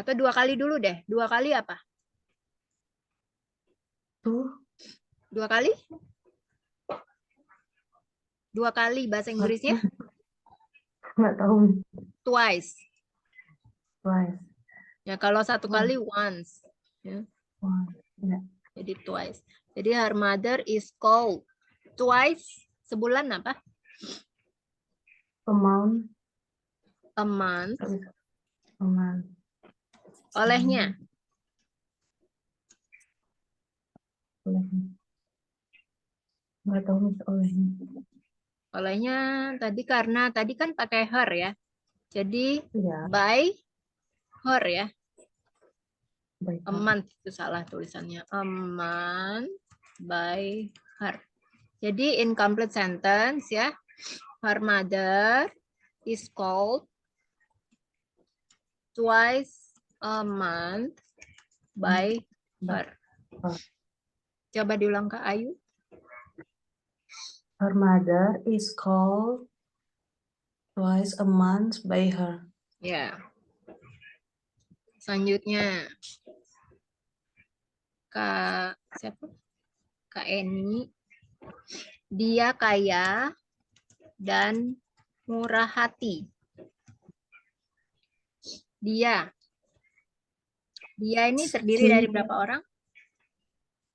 Atau 2 kali dulu deh. 2 kali apa? tuh 2 kali? 2 kali bahasa Inggrisnya? nggak tahu, Twice. twice, Ya, kalau 1 kali once. Ya, ya, jadi twice. Jadi her mother is called twice. Sebulan apa? amount, A month. amount, Olehnya. olehnya, nggak tahu Miss, olehnya, Olehnya tadi karena tadi kan pakai her ya. Jadi ya, by her ya. baik, A month itu salah tulisannya. A month by her. Jadi incomplete sentence ya. Her mother is called twice a month by her. Coba diulang Kak Ayu. her mother is called twice a month by her. Ya. Selanjutnya Kak siapa? Kak Eni. Dia kaya dan murah hati. Dia ini terdiri dari berapa orang?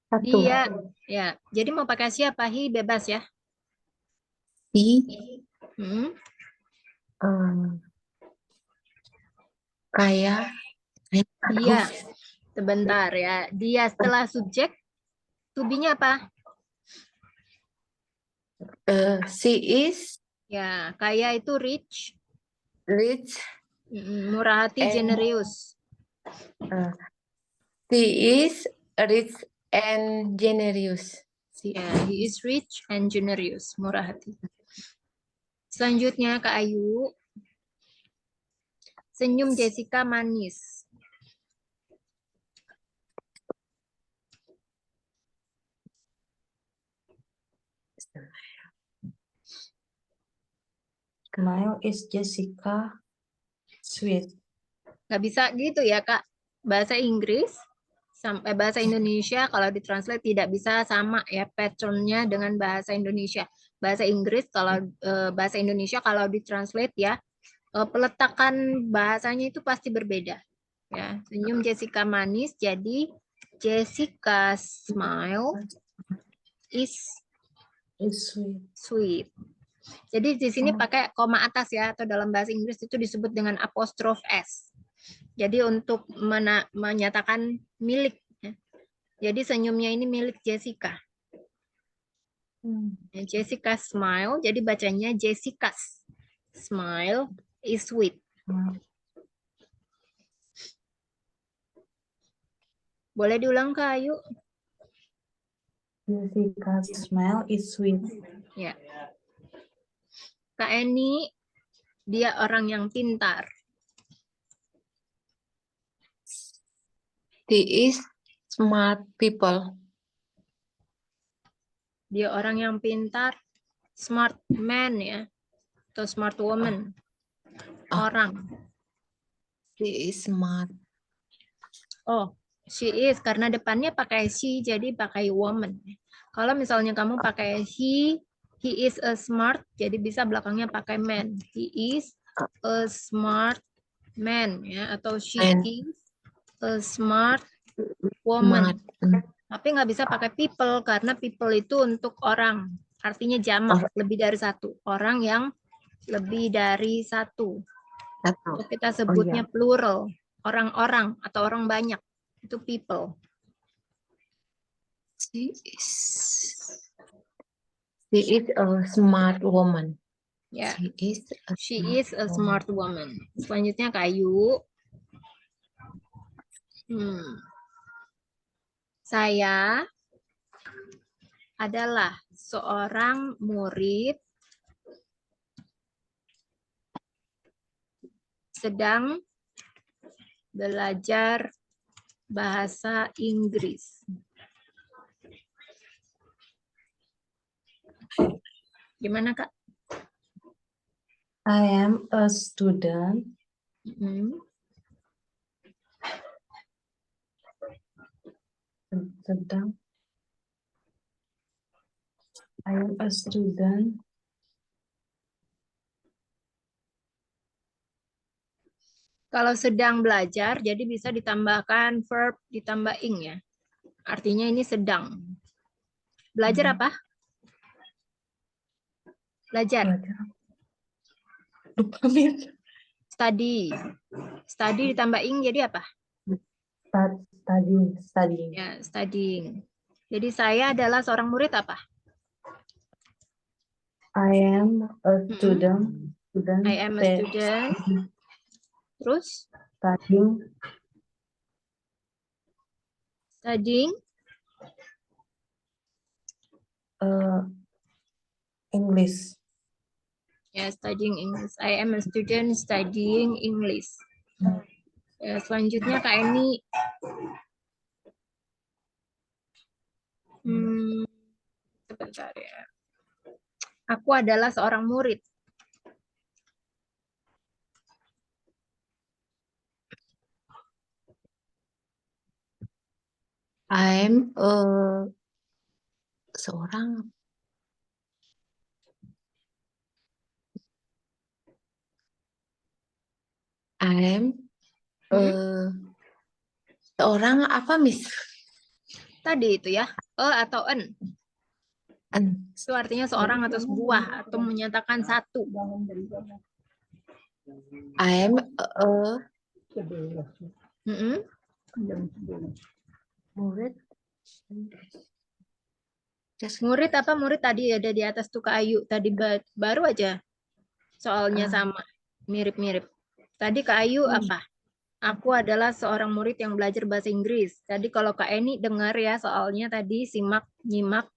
Satu, Dia, ya. Jadi mau pakai siapa? He bebas ya. He, Hmm. kaya. Dia. Sebentar ya. Dia setelah subjek, to be-nya apa? She is Ya, kaya itu rich. rich. Murah hati, And- generous. She is rich and generous. Ya, he is rich and generous. Murah hati. Selanjutnya Kak Ayu. Senyum Jessica manis. Smile is Jessica sweet. Nggak bisa gitu ya, Kak. Bahasa Inggris sampai bahasa Indonesia kalau ditranslate tidak bisa sama ya patternnya dengan bahasa Indonesia. Bahasa Inggris kalau bahasa Indonesia kalau ditranslate ya peletakan bahasanya itu pasti berbeda. Ya, senyum Jessica manis jadi Jessica smile is sweet. sweet. Jadi di sini Oh. pakai koma atas ya, atau dalam bahasa Inggris itu disebut dengan apostrof S. Jadi untuk menyatakan milik. Ya. Jadi senyumnya ini milik Jessica. Ya, Jessica smile, jadi bacanya Jessica's smile is sweet. Boleh diulang, Kak Ayu? Jessica's smile is sweet. Ya. Kak Eni, dia orang yang pintar. He is smart people. Dia orang yang pintar, smart man ya, atau smart woman. Orang. He is smart. Oh, she is karena depannya pakai she jadi pakai woman. Kalau misalnya kamu pakai he is a smart jadi bisa belakangnya pakai man. He is a smart man ya atau she Man. is a smart woman. Smart. Tapi nggak bisa pakai people karena people itu untuk orang. Artinya jamak, lebih dari satu. Orang yang lebih dari satu. Satu. Atau kita sebutnya plural. Orang-orang atau orang banyak. Itu people. She is a smart woman. Ya, She she is a smart woman. Selanjutnya Kayu. Saya adalah seorang murid sedang belajar bahasa Inggris. Gimana, Kak? I am a student sedang. I am a student. Kalau sedang belajar, jadi bisa ditambahkan verb ditambah ing ya. Artinya ini sedang. Belajar apa? Belajar. Lupa, Mir. Study. Study ditambah ing jadi apa? Studying. Ya, studying. Jadi saya adalah seorang murid apa? I am a student. I am a student. Terus? Studying. English. Ya, studying English. I am a student studying English. Ya, selanjutnya Kak Eni. Sebentar ya. Aku adalah seorang murid. I'm seorang. I'm seorang apa, Miss? Tadi itu ya, atau en. Itu artinya seorang atau sebuah atau menyatakan satu. I'm murid. Murid apa? Murid tadi ada di atas tuh Kak Ayu. Tadi baru aja soalnya sama, mirip-mirip. Tadi Kak Ayu apa? Aku adalah seorang murid yang belajar bahasa Inggris. Tadi kalau Kak Eni dengar ya soalnya tadi simak, nyimak,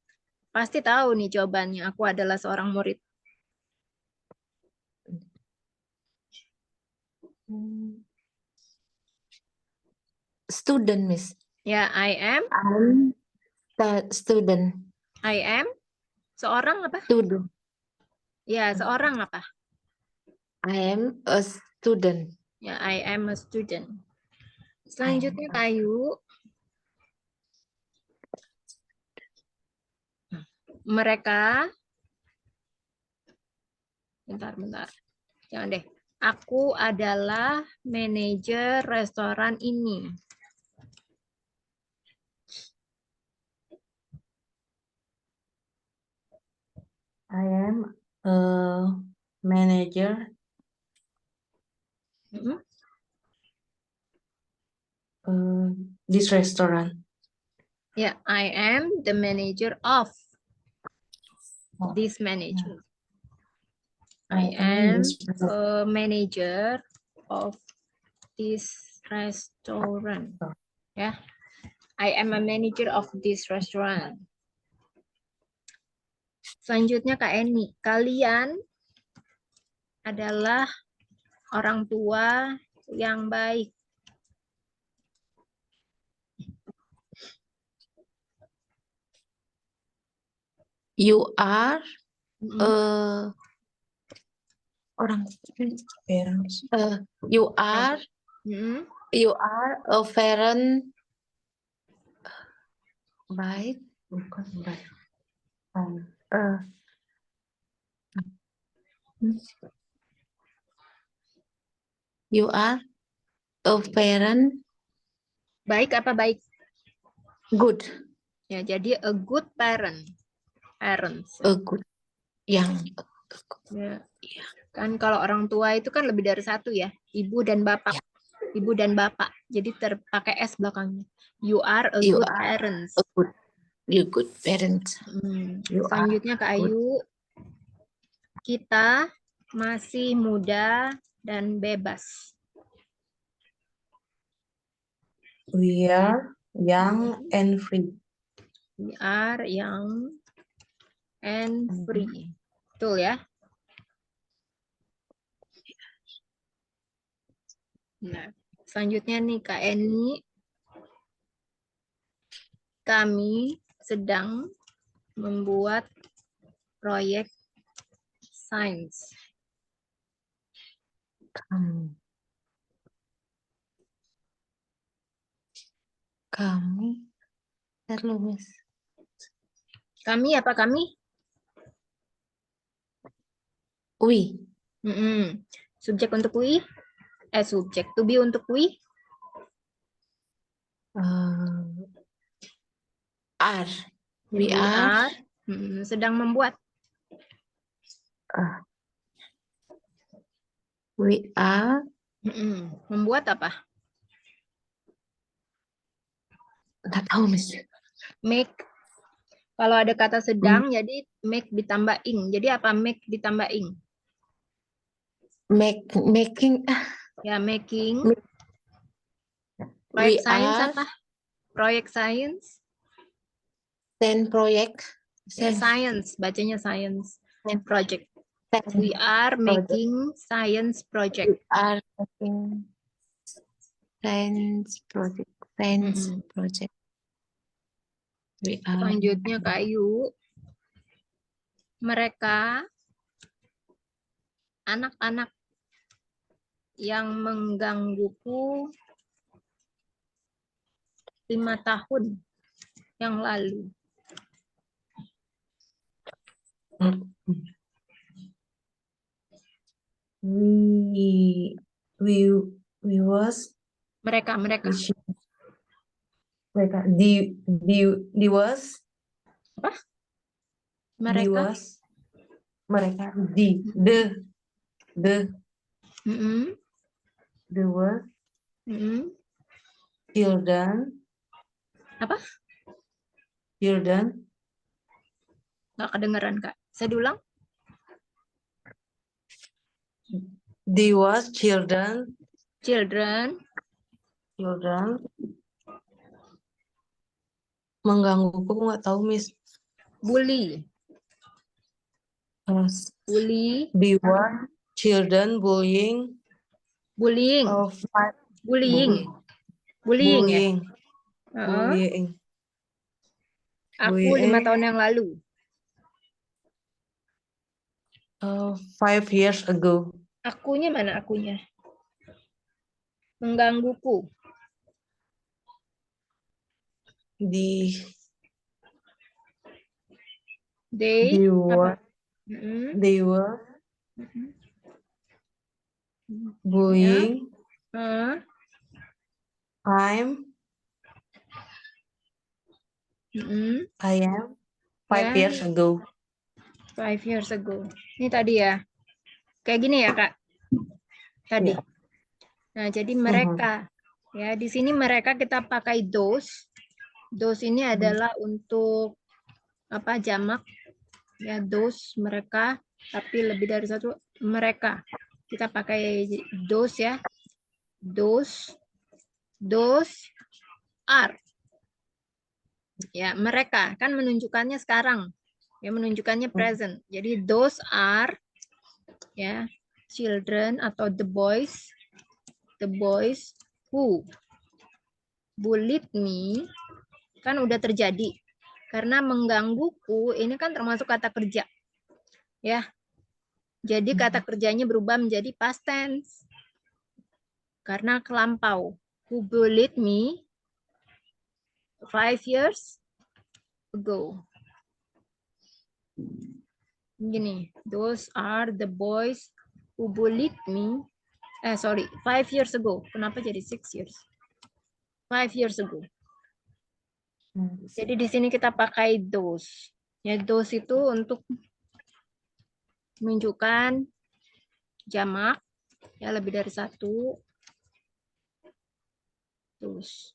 pasti tahu nih jawabannya. Aku adalah seorang murid. Student, Miss. Ya, I am. Student. I am. Seorang apa? Student. Ya, seorang apa? I am a student. Ya, I am a student. Selanjutnya Kak Ayu. Mereka, bentar. Jangan deh. Aku adalah manajer restoran ini. I am a manager Mm-mm. this restaurant. Ya, I am the manager of Oh, this manager. I I am this a manager of this restaurant. Ya, I am a manager of this restaurant. Selanjutnya Kak Eni, kalian adalah orang tua yang baik. You are Mm-mm. orang parents. you are Mm-mm. a parent baik. Bukan baik. You are a parent Baik apa baik? good. Ya, jadi a good parent. Parents. A good yang Ya. Kan kalau orang tua itu kan lebih dari satu ya, ibu dan bapak. Ibu dan bapak. Jadi terpakai S belakangnya. You are a You good are parents. you good parents. You are Selanjutnya Kak Ayu, kita masih muda dan bebas. We are young and free. We are young and free. Betul ya? Nah, selanjutnya nih Kak Eni, kami sedang membuat proyek sains. Kami terlalu Miss. Kami apa kami? We Subjek untuk we? Subjek. To be untuk we? are We we are sedang membuat. we are Membuat apa? nggak tahu Miss. Make. Kalau ada kata sedang, jadi make ditambah ing. Jadi apa make ditambah ing? Making Ya, making. we Proyek sains are apa? Proyek sains? project Ya, science. Bacanya science. Project. Sen- We are project. making science project. We are making science project. We are Selanjutnya Kak Ayu, mereka anak-anak yang menggangguku 5 tahun yang lalu. We was Mereka. mereka di was Apa? di Mereka. was mereka the Mm-mm. the was Mm-mm. children Apa? children Nggak kedengeran Kak. Saya ulang. the was children menggangguku nggak tahu Miss. Bully. Bully. The one children bullying Bullying. of Bullying. Bullying ya. bullying. Aku 5 tahun yang lalu. 5 years ago. Akunya mana akunya? menggangguku. They They, they apa? were Mm-mm. they were Mm-mm. going. Eh, mm-mm. I am 5 Ya. years ago. 5 years ago. Ini tadi ya. Kayak gini ya, Kak. Tadi. Iya. Nah, jadi mereka. Ya, di sini mereka kita pakai those. Those ini adalah untuk apa? Jamak. Ya, those mereka, tapi lebih dari satu mereka. Kita pakai those ya. Those are. Ya, mereka kan menunjukkannya sekarang. Ya, menunjukkannya present. Jadi those are ya, children atau the boys who bullied me kan udah terjadi. Karena menggangguku ini kan termasuk kata kerja. Ya. Jadi kata kerjanya berubah menjadi past tense. Karena kelampau. Who bullied me 5 years ago. Gini, those are the boys who bullied me. 5 years ago. Kenapa jadi 6 years? 5 years ago. Jadi di sini kita pakai those. Ya, those itu untuk menunjukkan jamak. Ya, lebih dari satu. Those.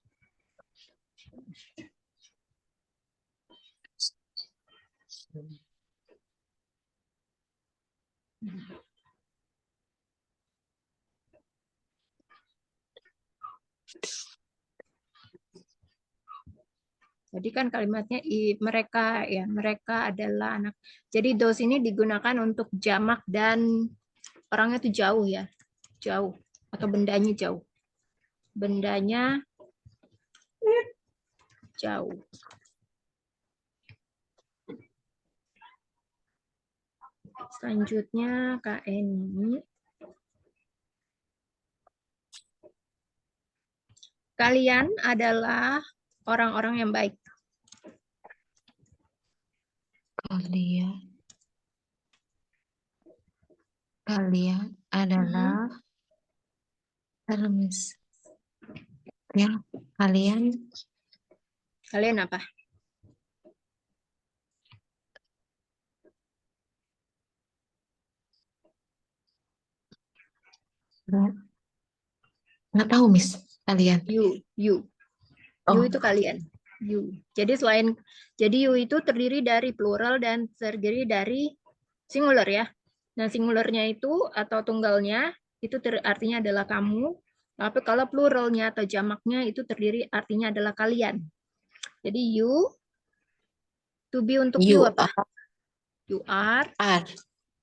Jadi kan kalimatnya mereka ya, mereka adalah anak. Jadi those ini digunakan untuk jamak dan orangnya itu jauh ya. Jauh atau bendanya jauh. Bendanya jauh. Selanjutnya Kak Eni. Kalian adalah orang-orang yang baik. Kalian adalah termis. Ya, kalian Kalian apa? nggak tahu, Miss. Kalian. You. You Oh, itu kalian. You. Jadi you itu terdiri dari plural dan terdiri dari singular ya. Nah, singularnya itu atau tunggalnya itu artinya adalah kamu. Tapi kalau pluralnya atau jamaknya itu terdiri artinya adalah kalian. Jadi you, to be untuk you apa? You are.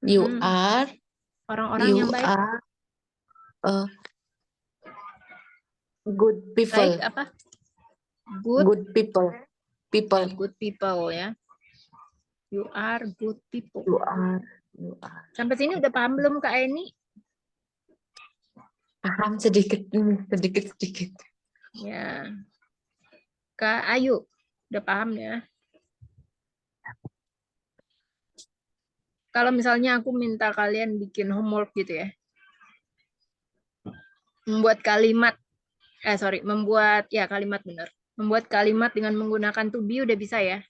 You are. Orang-orang You yang baik. are good people. Baik apa? Good people. People. Good people ya. You are good people. You are. Sampai sini udah paham belum Kak Eni? Paham sedikit. Ya. Kak Ayu, udah paham ya? Kalau misalnya aku minta kalian bikin homework gitu ya. Membuat kalimat. Kalimat benar. Membuat kalimat dengan menggunakan to be udah bisa ya?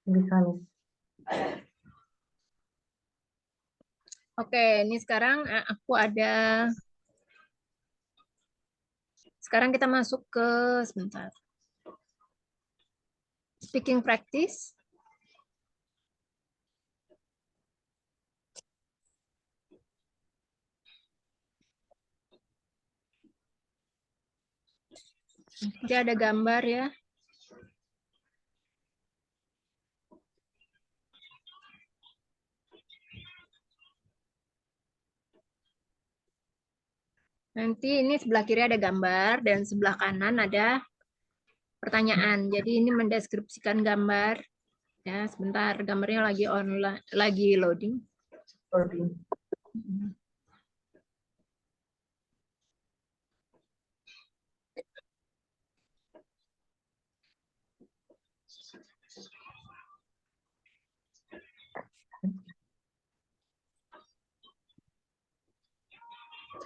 Bisa, Miss. Oke, ini sekarang sekarang kita masuk ke sebentar. Speaking practice. Jadi ada gambar ya. Nanti ini sebelah kiri ada gambar dan sebelah kanan ada pertanyaan. Jadi ini mendeskripsikan gambar. Ya, sebentar gambarnya lagi online, lagi loading.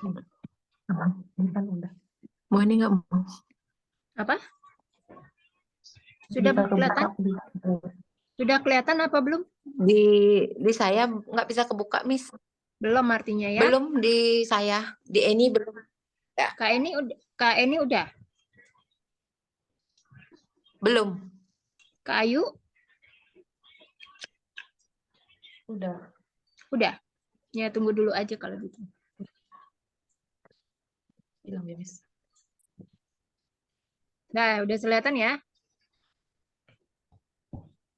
Ini kan udah. Mau ini nggak mau? Apa? Sudah Bisa kelihatan? kebuka. Sudah kelihatan apa belum? Di saya nggak bisa kebuka, Miss. Belum artinya ya. Belum di saya. Di Eni belum. Kak Eni udah. Belum. Kak Ayu Udah. udah. Ya tunggu dulu aja kalau gitu. Bilang ya, Miss. Nah, udah kelihatan ya?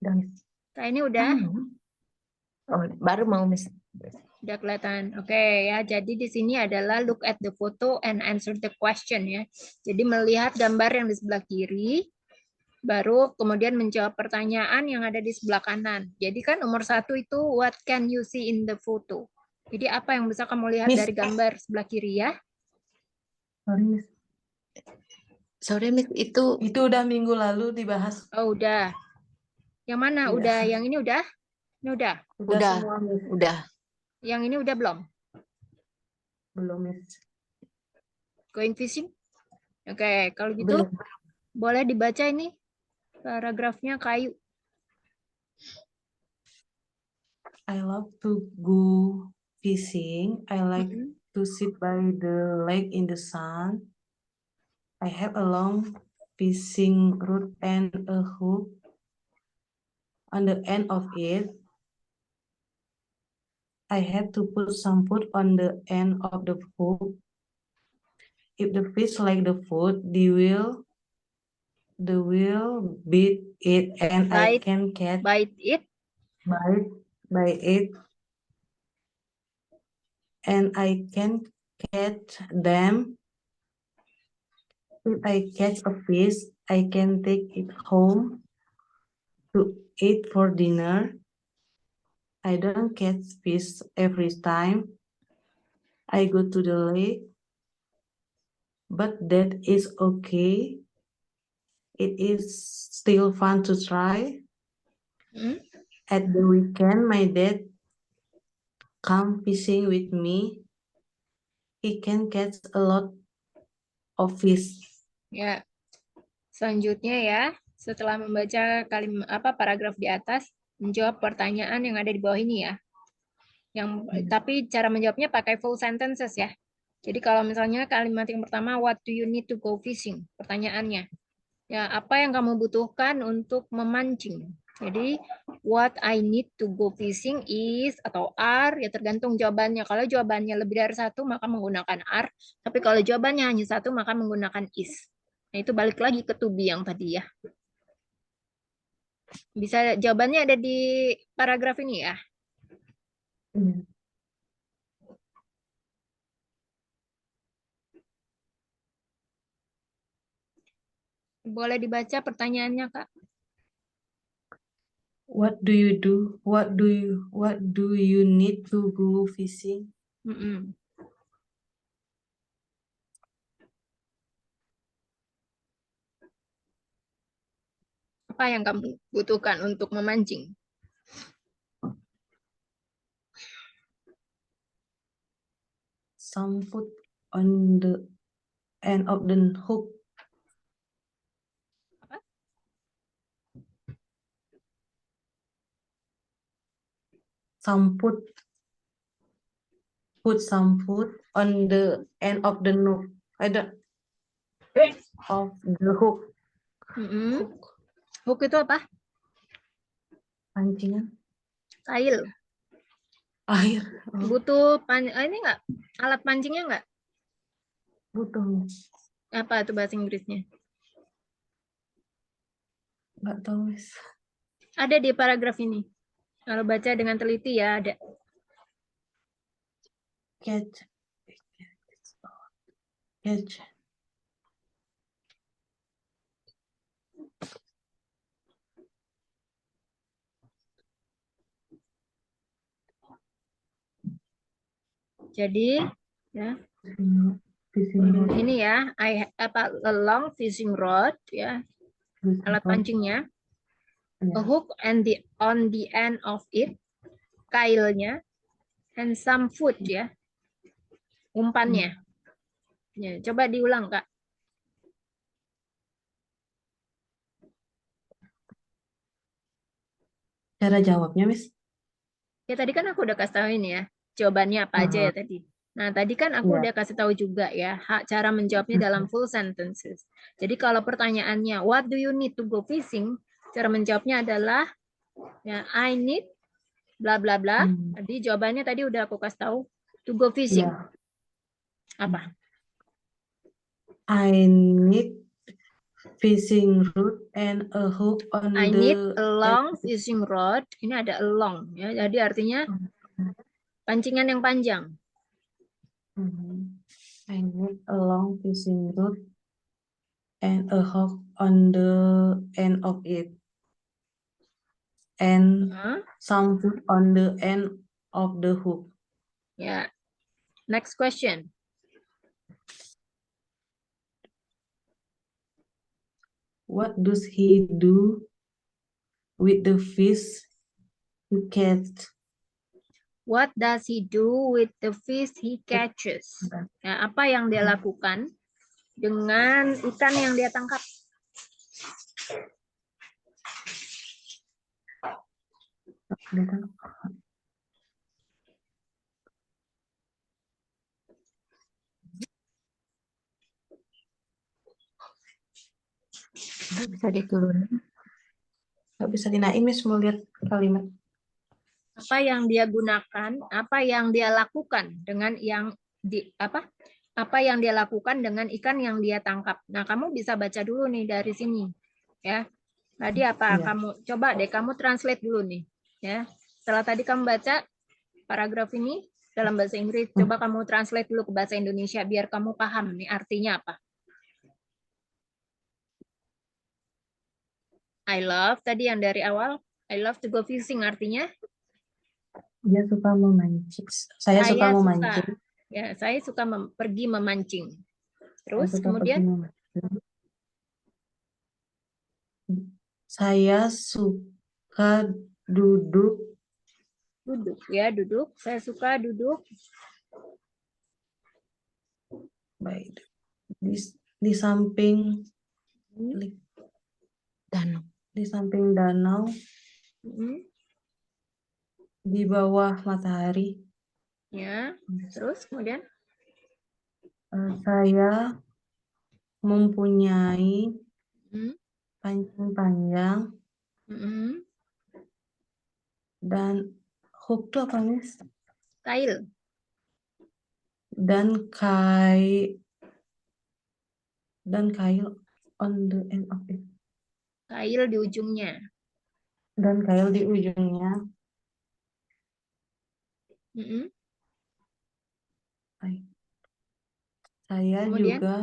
Udah, Miss. Kak Eni udah. Oh, baru mau, Miss. Udah kelihatan. Oke ya, jadi di sini adalah look at the photo and answer the question ya. Jadi melihat gambar yang di sebelah kiri, baru kemudian menjawab pertanyaan yang ada di sebelah kanan. Jadi kan nomor 1 itu what can you see in the photo? Jadi apa yang bisa kamu lihat Miss. dari gambar sebelah kiri ya? Sorry, Miss. Sorry, Miss, itu Itu udah minggu lalu dibahas. Oh, udah. Yang mana? Iya. Udah. Yang ini udah? Ini udah. Udah. Semua, Miss. udah. Yang ini udah belum? Belum, Miss. Going fishing? Oke, kalau gitu Belum. boleh dibaca ini paragrafnya Kayu. I love to go fishing. I like to sit by the lake in the sun. I have a long fishing rod and a hook on the end of it. I had to put some food on the end of the hook. If the fish like the food, they will beat it and I can catch Bite it. by it and I can catch them. If I catch a fish, I can take it home to eat for dinner. I don't catch fish every time I go to the lake, but that is okay. It is still fun to try. At the weekend, my dad come fishing with me. He can catch a lot of fish. Ya. Selanjutnya ya, setelah membaca paragraf di atas, menjawab pertanyaan yang ada di bawah ini ya. Tapi cara menjawabnya pakai full sentences ya. Jadi kalau misalnya kalimat yang pertama, what do you need to go fishing? Pertanyaannya. Ya, apa yang kamu butuhkan untuk memancing? Jadi, what I need to go fishing is atau are, ya tergantung jawabannya. Kalau jawabannya lebih dari 1, maka menggunakan are. Tapi kalau jawabannya hanya 1, maka menggunakan is. Nah, itu balik lagi ke to be yang tadi ya. Bisa jawabannya ada di paragraf ini ya. Boleh dibaca pertanyaannya, Kak? What do you do? What do you need to go fishing? Apa yang kamu butuhkan untuk memancing? Some food on the end of the hook. Apa? Some food. Put some food on the end of the hook. Of the hook. Hook itu apa? Pancingan. Kail. Air. Butuh ini enggak? Alat pancingnya enggak? Butuh. Apa itu bahasa Inggrisnya? Nggak tahu, Miss. Ada di paragraf ini. Kalau baca dengan teliti ya ada. Catch. Jadi ya. Fishing Ini ya, a long fishing rod ya. Alat pancingnya. A hook and on the end of it, kailnya, and some food ya. umpannya. Ya, coba diulang, Kak. Cara jawabnya, Miss? Ya tadi kan aku udah kasih tahu ini ya, jawabannya apa aja ya tadi. Nah, tadi kan aku Iya. udah kasih tahu juga ya, cara menjawabnya dalam full sentences. Jadi kalau pertanyaannya, what do you need to go fishing? Cara menjawabnya adalah, ya, I need bla bla bla. Tadi jawabannya tadi udah aku kasih tahu, to go fishing. Iya. Apa? I need fishing rod and a hook on I the need a long fishing rod. Ini ada a long, ya. Jadi artinya pancingan yang panjang. I need a long fishing rod and a hook on the end of it, and Hah? some food on the end of the hook. Ya. Next question. What does he do with the fish he catches? What does he do with the fish he catches? Ya, apa yang dia lakukan dengan ikan yang dia tangkap? Bisa diturunin. Nggak bisa dinaik, Miss, mau lihat kalimat. Apa yang dia gunakan? Apa yang dia lakukan dengan yang di apa? Apa yang dia lakukan dengan ikan yang dia tangkap? Nah, kamu bisa baca dulu nih dari sini, ya. Tadi apa? Iya. Kamu coba deh, kamu translate dulu nih, ya. Setelah tadi kamu baca paragraf ini dalam bahasa Inggris, coba kamu translate dulu ke bahasa Indonesia biar kamu paham nih artinya apa. I love tadi yang dari awal, I love to go fishing artinya Dia suka memancing. Saya suka memancing. Ya, saya suka pergi memancing. Terus Saya suka kemudian pergi memancing. Saya suka duduk duduk ya, duduk. Saya suka duduk baik di samping Danau. di samping danau di bawah matahari. ya. Terus kemudian Saya mempunyai hmm, pancing panjang hmm, dan hook itu apa, Miss? kail, Dan kail on the end of it. kail di ujungnya. Dan kail di ujungnya. Hmm. Baik. Saya Kemudian juga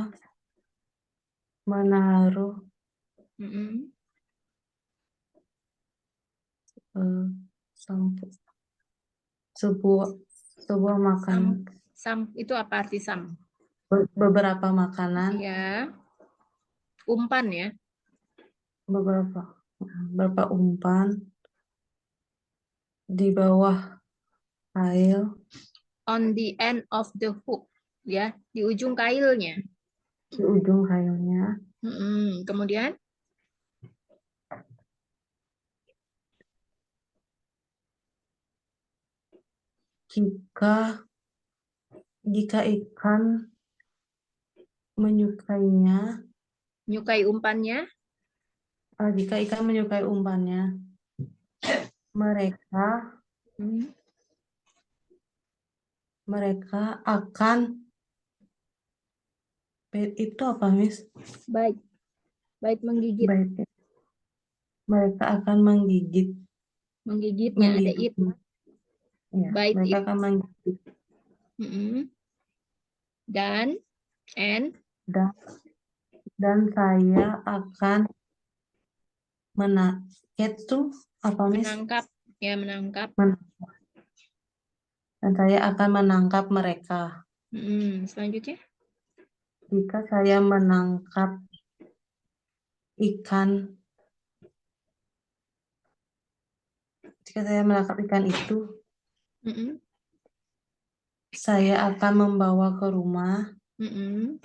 menaruh hmm, sebuah makanan, itu apa arti sam? beberapa makanan, Ya, umpan ya. beberapa umpan di bawah kail, On the end of the hook, ya, di ujung kailnya. di ujung kailnya. Kemudian Jika ikan menyukainya, menyukai umpannya, jika ikan menyukai umpannya, mereka akan itu apa, Miss? baik menggigit. Baik. Mereka akan Menggigitnya ada it. Ya, Bite mereka it. akan menggigit. Dan saya akan menangkap ya, menangkap. Dan saya akan menangkap mereka. Selanjutnya Jika saya menangkap ikan itu, Saya akan membawa ke rumah Mm-mm.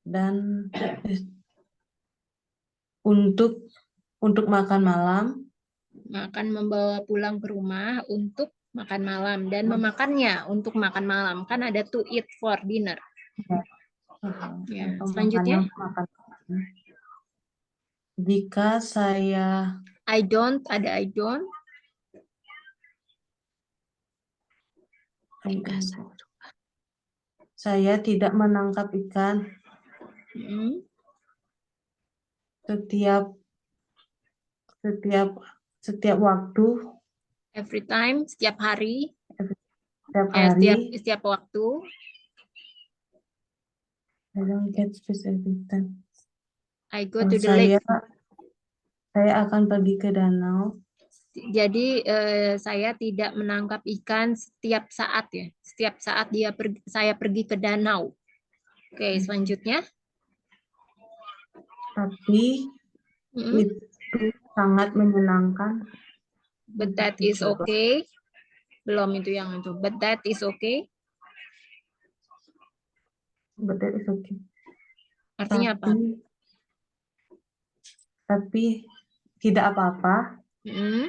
dan untuk makan malam. Akan membawa pulang ke rumah untuk makan malam dan memakannya untuk makan malam. Kan ada to eat for dinner. Ya, Untuk selanjutnya makan. Jika saya I don't, ada I don't. saya tidak menangkap ikan Mm-mm. setiap waktu, Every time, setiap hari, setiap setiap hari. setiap waktu. I don't catch fish every time. I go to the Saya lake. akan pergi ke danau. Jadi saya tidak menangkap ikan setiap saat ya. Setiap saat saya pergi ke danau. Oke, selanjutnya. Tapi Mm-mm. itu sangat menyenangkan. But that is Dicoba. okay. Belum itu yang itu. But that is okay. But that is okay. Artinya apa? Tapi tidak apa-apa. Mm-mm.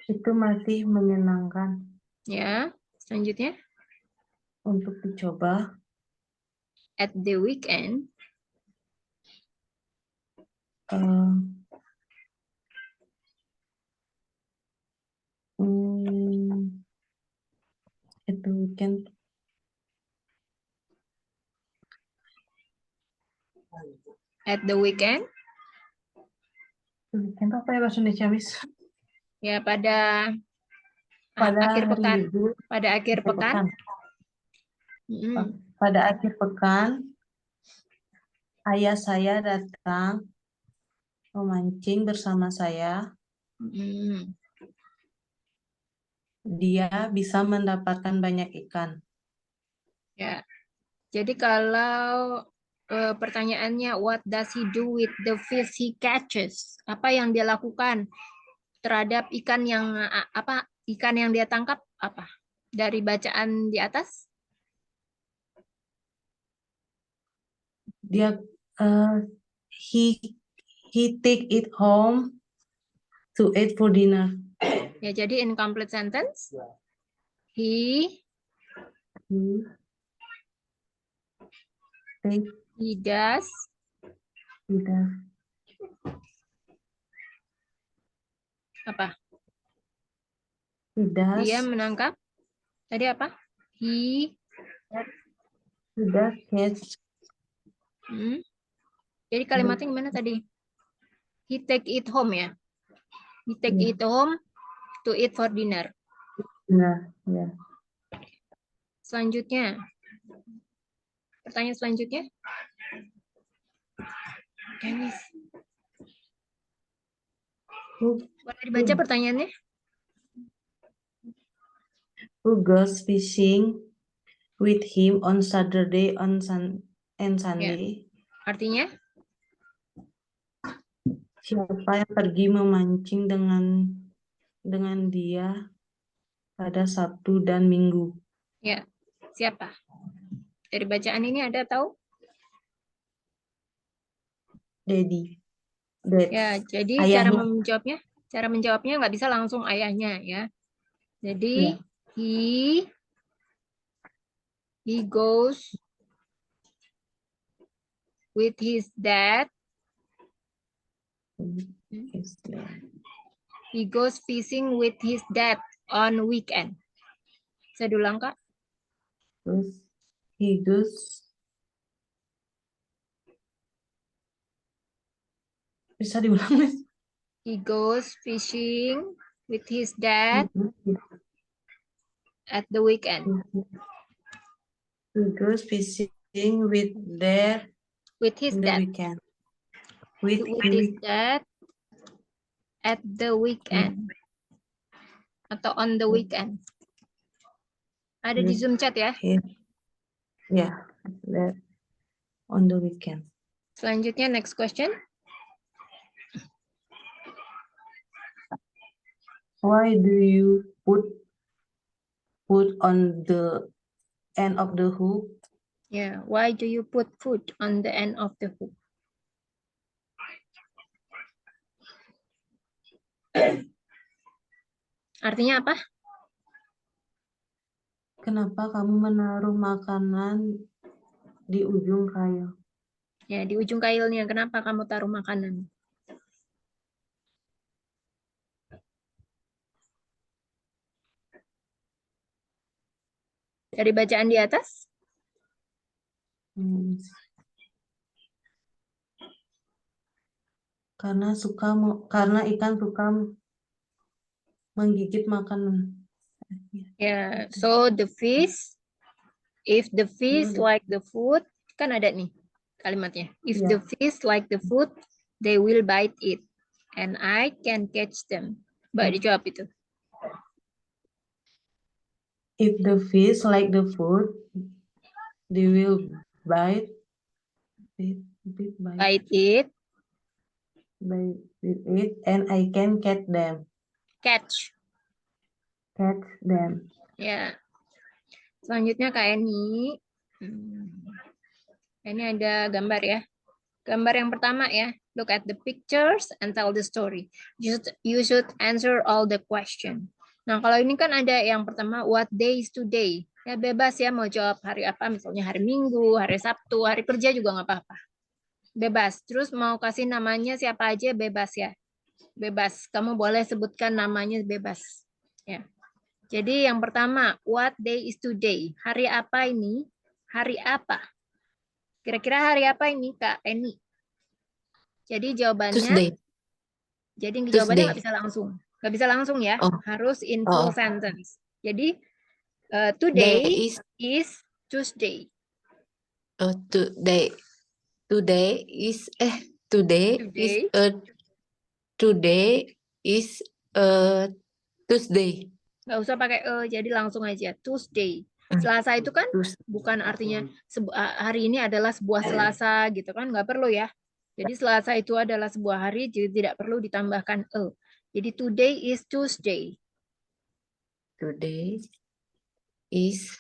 Itu masih menyenangkan Ya, selanjutnya. untuk dicoba. At the weekend. Itu weekend. At the weekend. Weekend apa ya bahasa Indonesia, Miss? Ya, pada Pada akhir hari pekan. libur, Pada akhir pekan. Mm-mm. Pada akhir pekan, ayah saya datang memancing bersama saya. Mm-mm. Dia bisa mendapatkan banyak ikan. Ya. Jadi kalau pertanyaannya what does he do with the fish he catches? Apa yang dia lakukan terhadap ikan yang ikan yang dia tangkap apa? Dari bacaan di atas? Dia he take it home to eat for dinner. Ya, jadi incomplete sentence. He He does apa? Dia menangkap. Tadi apa? He catch. Jadi kalimatnya gimana tadi? He take it home ya. He take Ya. it home to eat for dinner. Nah, ya. Selanjutnya. Pertanyaan selanjutnya. Dennis. Boleh dibaca pertanyaannya? Who goes fishing with him on Saturday and Sunday? Artinya? Siapa yang pergi memancing dengan dia pada Sabtu dan Minggu? Ya, siapa? Dari bacaan ini ada tahu? Daddy. Ya, jadi Ayahnya. cara menjawabnya nggak bisa langsung ayahnya ya. Jadi he goes with his dad. He goes fishing with his dad on weekend. Saya ulang Kak. Terus he goes. Bisa diulang, Miss? He goes fishing with his dad at the weekend. He goes fishing with his in the dad. weekend. With his dad at the weekend. Atau on the weekend. Ada di Zoom chat ya. Ya, on the weekend. Selanjutnya next question. Why do you put put on the end of the hook? Ya, why do you put food on the end of the hook? Artinya apa? Kenapa kamu menaruh makanan di ujung kail? Ya, di ujung kailnya. Kenapa kamu taruh makanan? Dari bacaan di atas? Hmm. Karena ikan suka menggigit makanan. Ya, so the fish, if the fish like the food, kan ada nih kalimatnya. If the fish like the food, they will bite it, and I can catch them. Mbak dijawab itu. If the fish like the food, they will bite it, Bite it, and I can catch them. catch. Ya. Selanjutnya Kak Eni. Ini ada gambar ya. Gambar yang pertama ya. Look at the pictures and tell the story. You should answer all the question. Nah, kalau ini kan ada yang pertama, what day is today? Ya bebas ya mau jawab hari apa, misalnya hari Minggu, hari Sabtu, hari kerja juga nggak apa-apa. Bebas. Terus mau kasih namanya siapa aja bebas ya. Bebas. Kamu boleh sebutkan namanya bebas. Ya. Jadi yang pertama, what day is today? Hari apa ini? Hari apa? Kira-kira hari apa ini, Kak Eni? Jadi jawabannya, Tuesday. jadi jawabannya Tuesday. nggak bisa langsung. Nggak bisa langsung ya, Oh. harus in full Oh. sentence. Jadi, today is Tuesday. Today is Tuesday. Nggak usah pakai jadi langsung aja. Tuesday. Selasa itu kan bukan artinya hari ini adalah sebuah Selasa gitu kan, nggak perlu ya. Jadi Selasa itu adalah sebuah hari, jadi tidak perlu ditambahkan e. Jadi today is Tuesday. Today is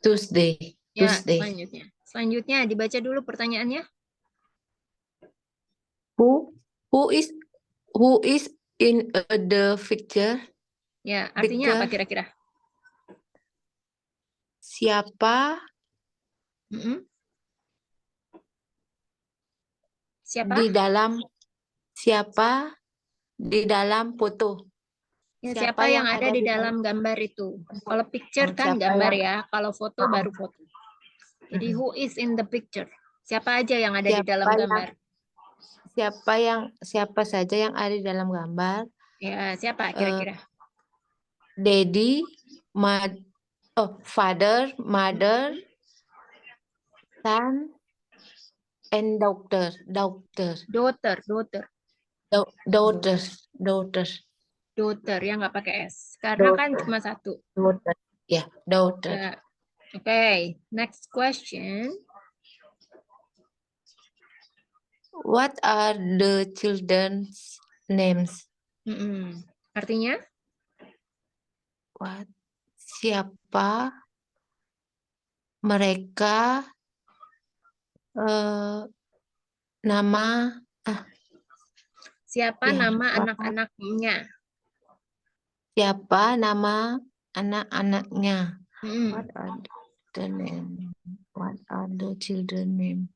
Tuesday. Ya, Tuesday. Selanjutnya dibaca dulu pertanyaannya. Who is in the picture? Ya, artinya apa kira-kira? Siapa Siapa? Siapa di dalam foto? Ya, siapa yang ada di dalam gambar itu? Kalau picture kan gambar ya, kalau foto baru foto. Jadi who is in the picture? Siapa aja yang ada di dalam gambar? Siapa saja yang ada di dalam gambar? Ya, siapa kira-kira? Daddy, father, mother, son, and daughter. Daughter ya, nggak pakai S. Karena kan cuma satu. Daughter. Ya, daughter. Ya. Oke, next question. What are the children's names? Artinya? Siapa mereka nama Siapa nama anak-anaknya? Siapa nama anak-anaknya? What are the name? What are the children name?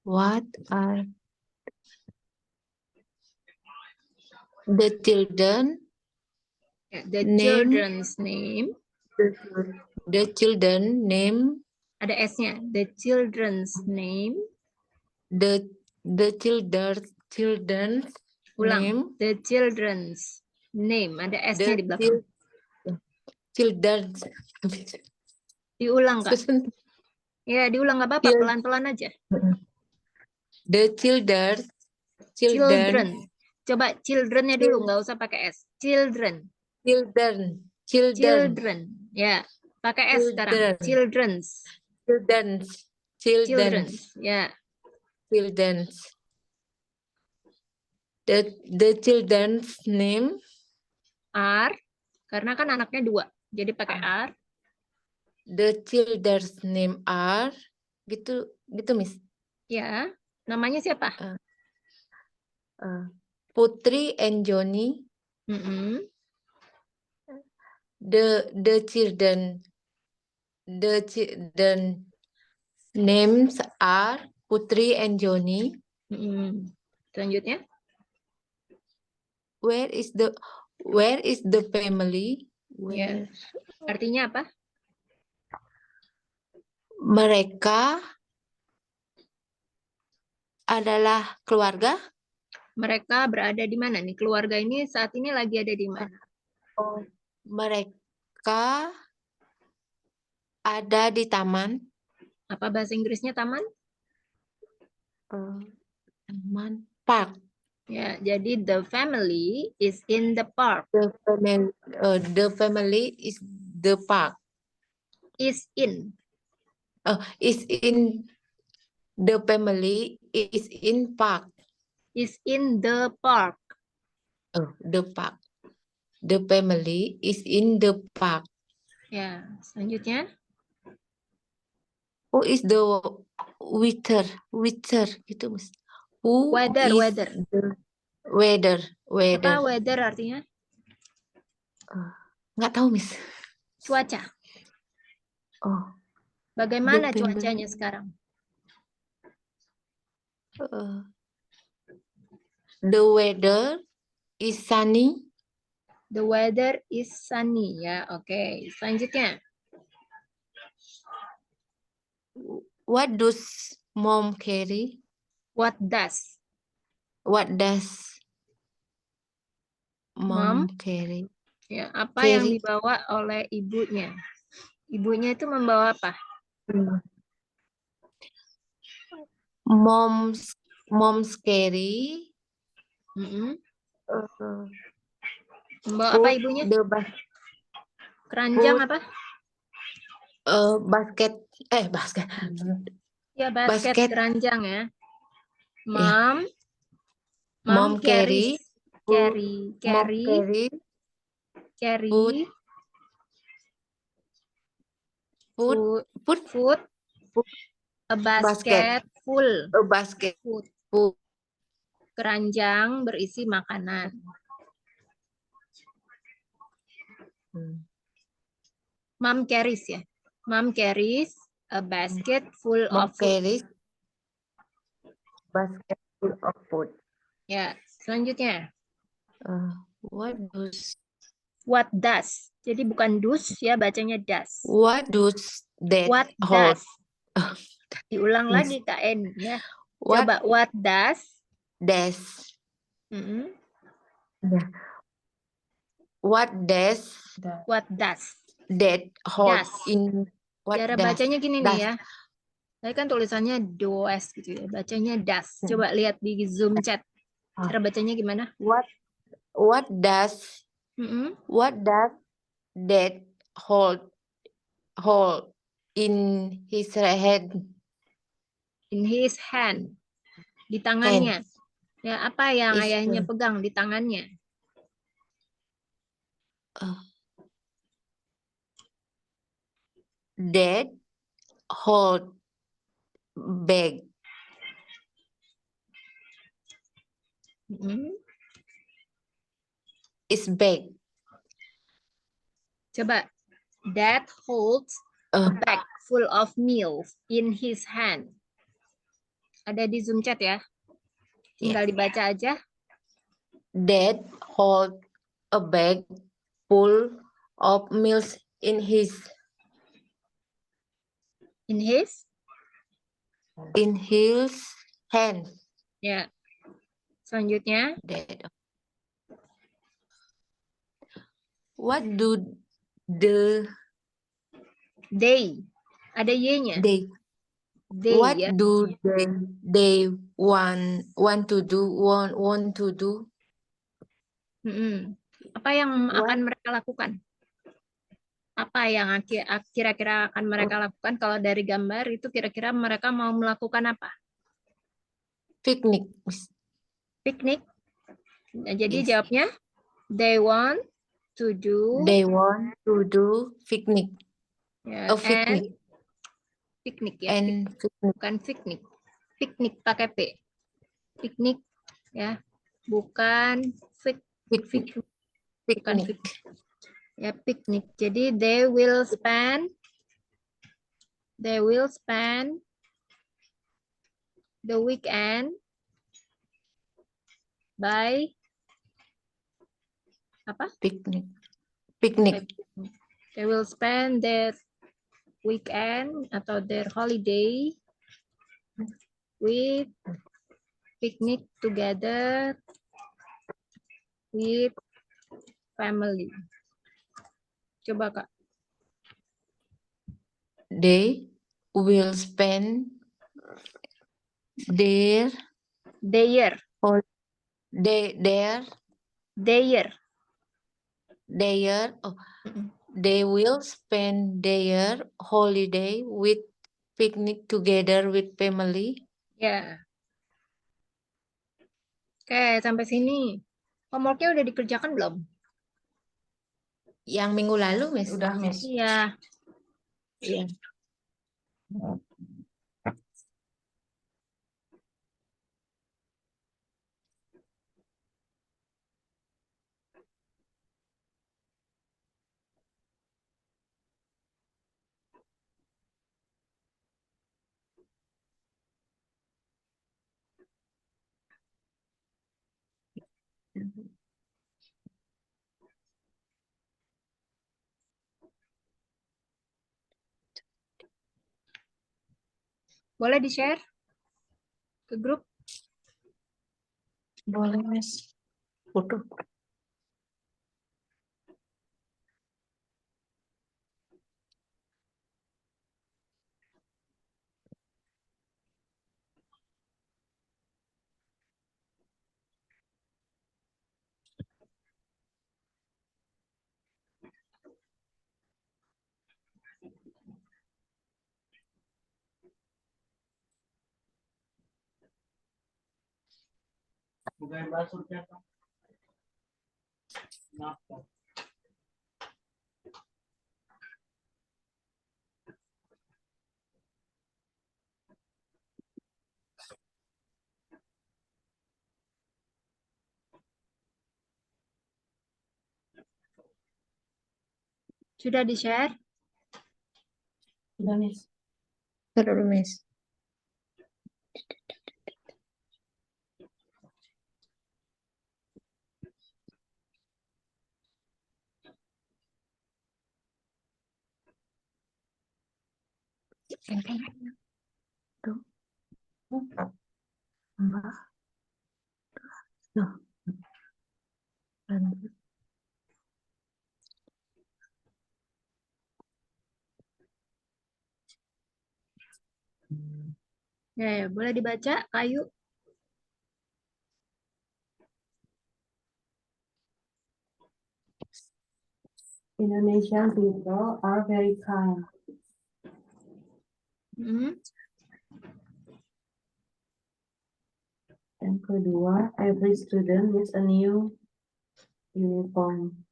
What are the children? The children's name. The children name. Ada S-nya. The children's name. The children's Ulang. name. The children's name. Ada S-nya di belakang. Children's. Diulang, Kak. Ya, diulang nggak apa-apa. Pelan-pelan aja. The children. Coba children-nya dulu. Nggak usah pakai S. Children. Ya, pakai S sekarang. Children's. Ya. Children's. The children's name Are, karena kan anaknya 2. Jadi pakai are. The children's name are gitu Miss. Ya, namanya siapa? Putri and Johnny. Mm-mm. The children names are Putri and Johnny. Mm-mm. Selanjutnya, Where is the family? ya. Artinya apa? Mereka adalah keluarga. Mereka berada di mana nih? Keluarga ini saat ini lagi ada di mana? Mereka ada di taman. Apa bahasa Inggrisnya taman? Taman park. Ya, jadi the family is in the park. The family is the park. Is in. Is in the family is in park. Is in the park. The park. The family is in the park. Ya, selanjutnya. Who is the witcher gitu Mas. Who Weather, is weather. the weather? Apa weather artinya? Nggak tahu Miss. Cuaca. Oh, Bagaimana the cuacanya sekarang? The weather is sunny. The weather is sunny. Ya, oke. Selanjutnya. What does mom carry? What does What does mom? mom carry? Ya, apa yang Carry. dibawa oleh ibunya? Ibunya itu membawa apa? Mom's carry. Membawa apa ibunya? The basket. Keranjang apa? Basket. Ya, basket, Basket. keranjang ya. Ya. Mom Mom carry. carry, Mom carry. food, a basket full, A basket. food. Food. Keranjang berisi makanan. Mom carries ya. Mom carries a basket full Mom of food. carries basket full of food. Ya, selanjutnya. What What does? Jadi bukan does ya, bacanya does. What does that What hold? does? Diulang lagi Kak En ya. What Coba what does? does Mm-mm. What does What does? that hold Does. in what Cara does bacanya gini does nih ya. Saya kan tulisannya does gitu ya. Bacanya does. Coba lihat di Zoom chat. Cara bacanya gimana? what does Mm-mm. what does that hold in his hand? In his hand. Di tangannya. Ya, apa yang Is ayahnya pegang di tangannya? that hold bag. Mm-mm. Is bag. Coba. That holds a bag full of meals in his hand. Ada di Zoom chat ya. Tinggal dibaca aja. That hold a bag full of meals in his hand. Ya. Selanjutnya. That. What do the They. Ada y-nya. they what Ya. do they want to do? Mm-mm. Apa yang akan mereka lakukan? Apa yang kira-kira akan mereka lakukan? Kalau dari gambar itu kira-kira mereka mau melakukan apa? Picnic. Piknik. Nah, jadi Yes. jawabnya they want to do, They want to do picnic. ya, A picnic. and piknik ya, And bukan piknik. Piknik pakai P. Piknik ya, bukan picnic. bukan Picnic. piknik. Ya, piknik. Jadi they will spend the weekend by apa? Picnic. Picnic. They will spend their weekend atau their holiday with picnic together with family. Coba Kak. They will spend their Their hol- their oh, Mm-mm. they will spend their holiday with picnic together with family. Ya. Oke, sampai sini. Homeworknya udah dikerjakan belum? Yang minggu lalu, Miss. Udah, Miss. Iya. Iya. Boleh di-share ke grup? Boleh, Miss. Foto. Sudah di-share? Udah, Miss. Taruh, Miss. Tuh. Mbak. Tuh. Lanjut. Ya, boleh dibaca, Kayu. Indonesian people are very kind. Hmm. Yang kedua, every student needs a new uniform.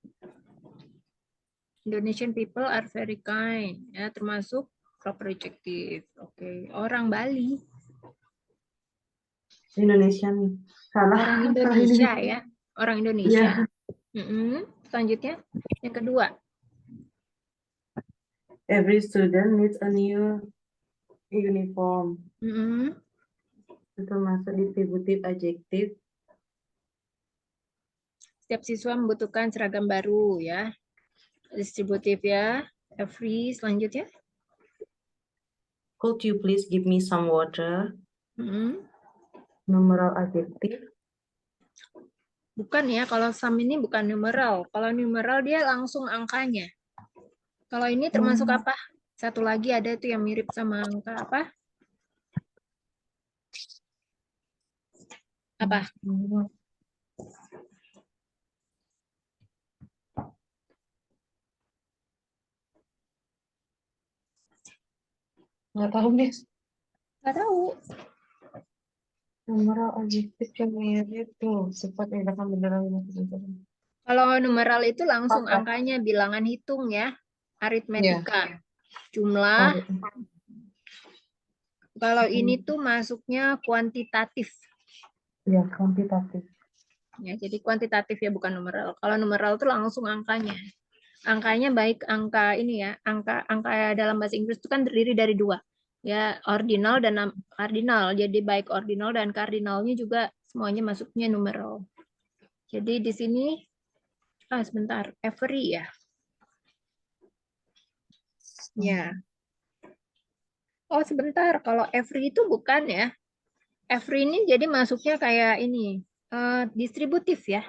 Indonesian people are very kind. Ya, termasuk proper adjective. Oke, orang Bali. Indonesian. Salah. Orang Indonesia ya. Orang Indonesia. Ya. Selanjutnya, yang kedua. Every student needs a new uniform. Mm-mm. Itu masuk distributif adjektif. Setiap siswa membutuhkan seragam baru ya. Distributif ya. Every, selanjutnya. Could you please give me some water? Mm-mm. Numeral adjektif. Bukan ya, kalau some ini bukan numeral. Kalau numeral dia langsung angkanya. Kalau ini termasuk apa? Satu lagi ada itu yang mirip sama angka apa? Apa? Nggak tahu, Miss. Nggak tahu. Numeral adjektif yang mirip tuh. Sifat tindakan beneran. Kalau numeral itu langsung Apa? angkanya, bilangan hitung ya, aritmetika, jumlah. Kalau ini tuh masuknya kuantitatif. Ya, kuantitatif. Ya, jadi kuantitatif ya, bukan numeral. Kalau numeral tuh langsung angkanya. Angkanya baik angka ini ya, angka dalam bahasa Inggris itu kan terdiri dari dua. Ya, ordinal dan kardinal. Jadi baik ordinal dan kardinalnya juga semuanya masuknya numeral. Jadi di sini sebentar, every ya. Ya. Oh, sebentar. Kalau every itu bukan ya. Every ini jadi masuknya kayak ini, distributif ya.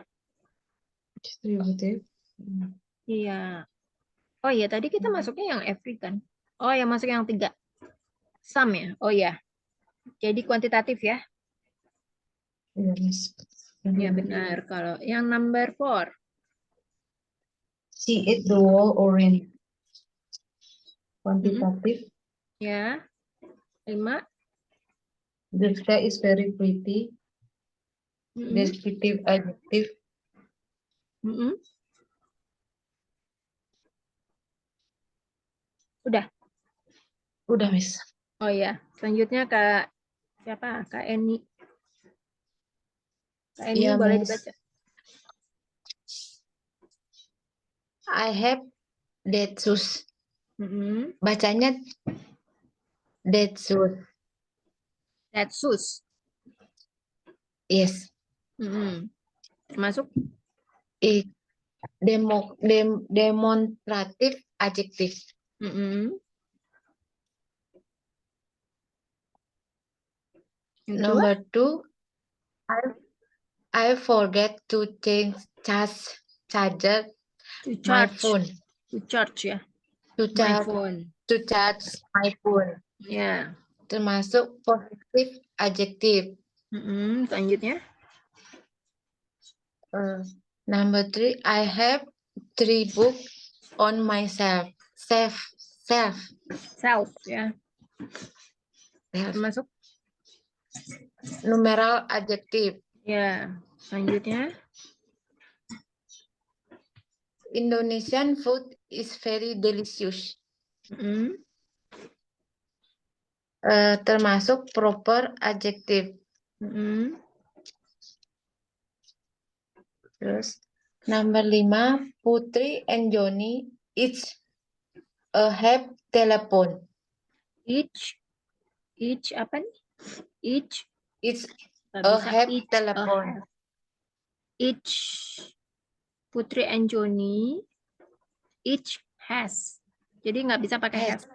Distributif. Iya. Oh iya, tadi kita masuknya yang every kan. Oh ya, masuk yang 3. Sum ya. Oh ya. Jadi kuantitatif ya. Iya, Miss. Ya benar. Kalau yang number 4. She ate the whole orange. Kuantitatif. Ya. 5. The sky is very pretty. Descriptive adjective. Udah. Udah, Miss. Oh ya. Selanjutnya Kak siapa? Kak Eni. Kak Eni Iya, boleh Miss. dibaca. I have that shoes. Mm-mm. Bacanya that shoes. That shoes. Yes. Termasuk Demonstrative adjective. Yang kedua, Number 2, I forget to charger to my charge. phone. To charge ya. To My charge phone. my phone. Ya. Termasuk positive adjective. Selanjutnya. Number 3, I have 3 books on myself. Self Ya. Self. Termasuk. Numeral adjective. Ya. Selanjutnya. Indonesian food is very delicious. Termasuk proper adjective. Terus number 5, Putri and Johnny each have telephone. Each apa nih? Each Nggak bisa have each telephone. Each Putri and Johnny each has. Jadi nggak bisa pakai has.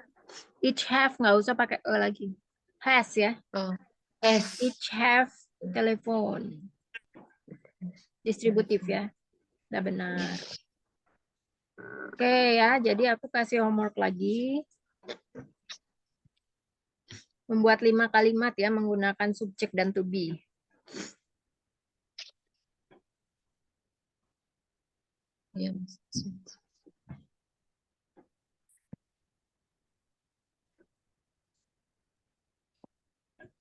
Each have nggak usah pakai lagi. Has ya. Has. Each have telephone. Distributif ya. Udah benar. Oke ya, jadi aku kasih homework lagi. Membuat 5 kalimat ya menggunakan subjek dan to be.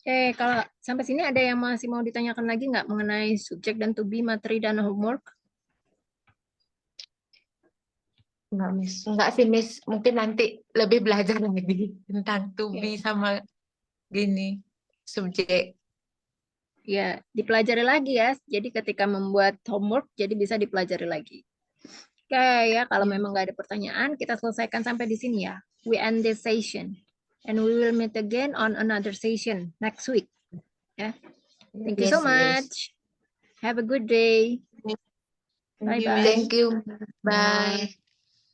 Oke, kalau sampai sini ada yang masih mau ditanyakan lagi nggak mengenai subjek dan to be, materi dan homework? Enggak, Miss. Enggak sih, Miss. Mungkin nanti lebih belajar lagi tentang to be sama gini, subjek. Ya, dipelajari lagi ya. Jadi ketika membuat homework, jadi bisa dipelajari lagi. Oke ya, kalau memang nggak ada pertanyaan, kita selesaikan sampai di sini ya. We end this session. And we will meet again on another session next week. Ya. Thank you so much. Have a good day. Bye-bye. Thank you. Bye.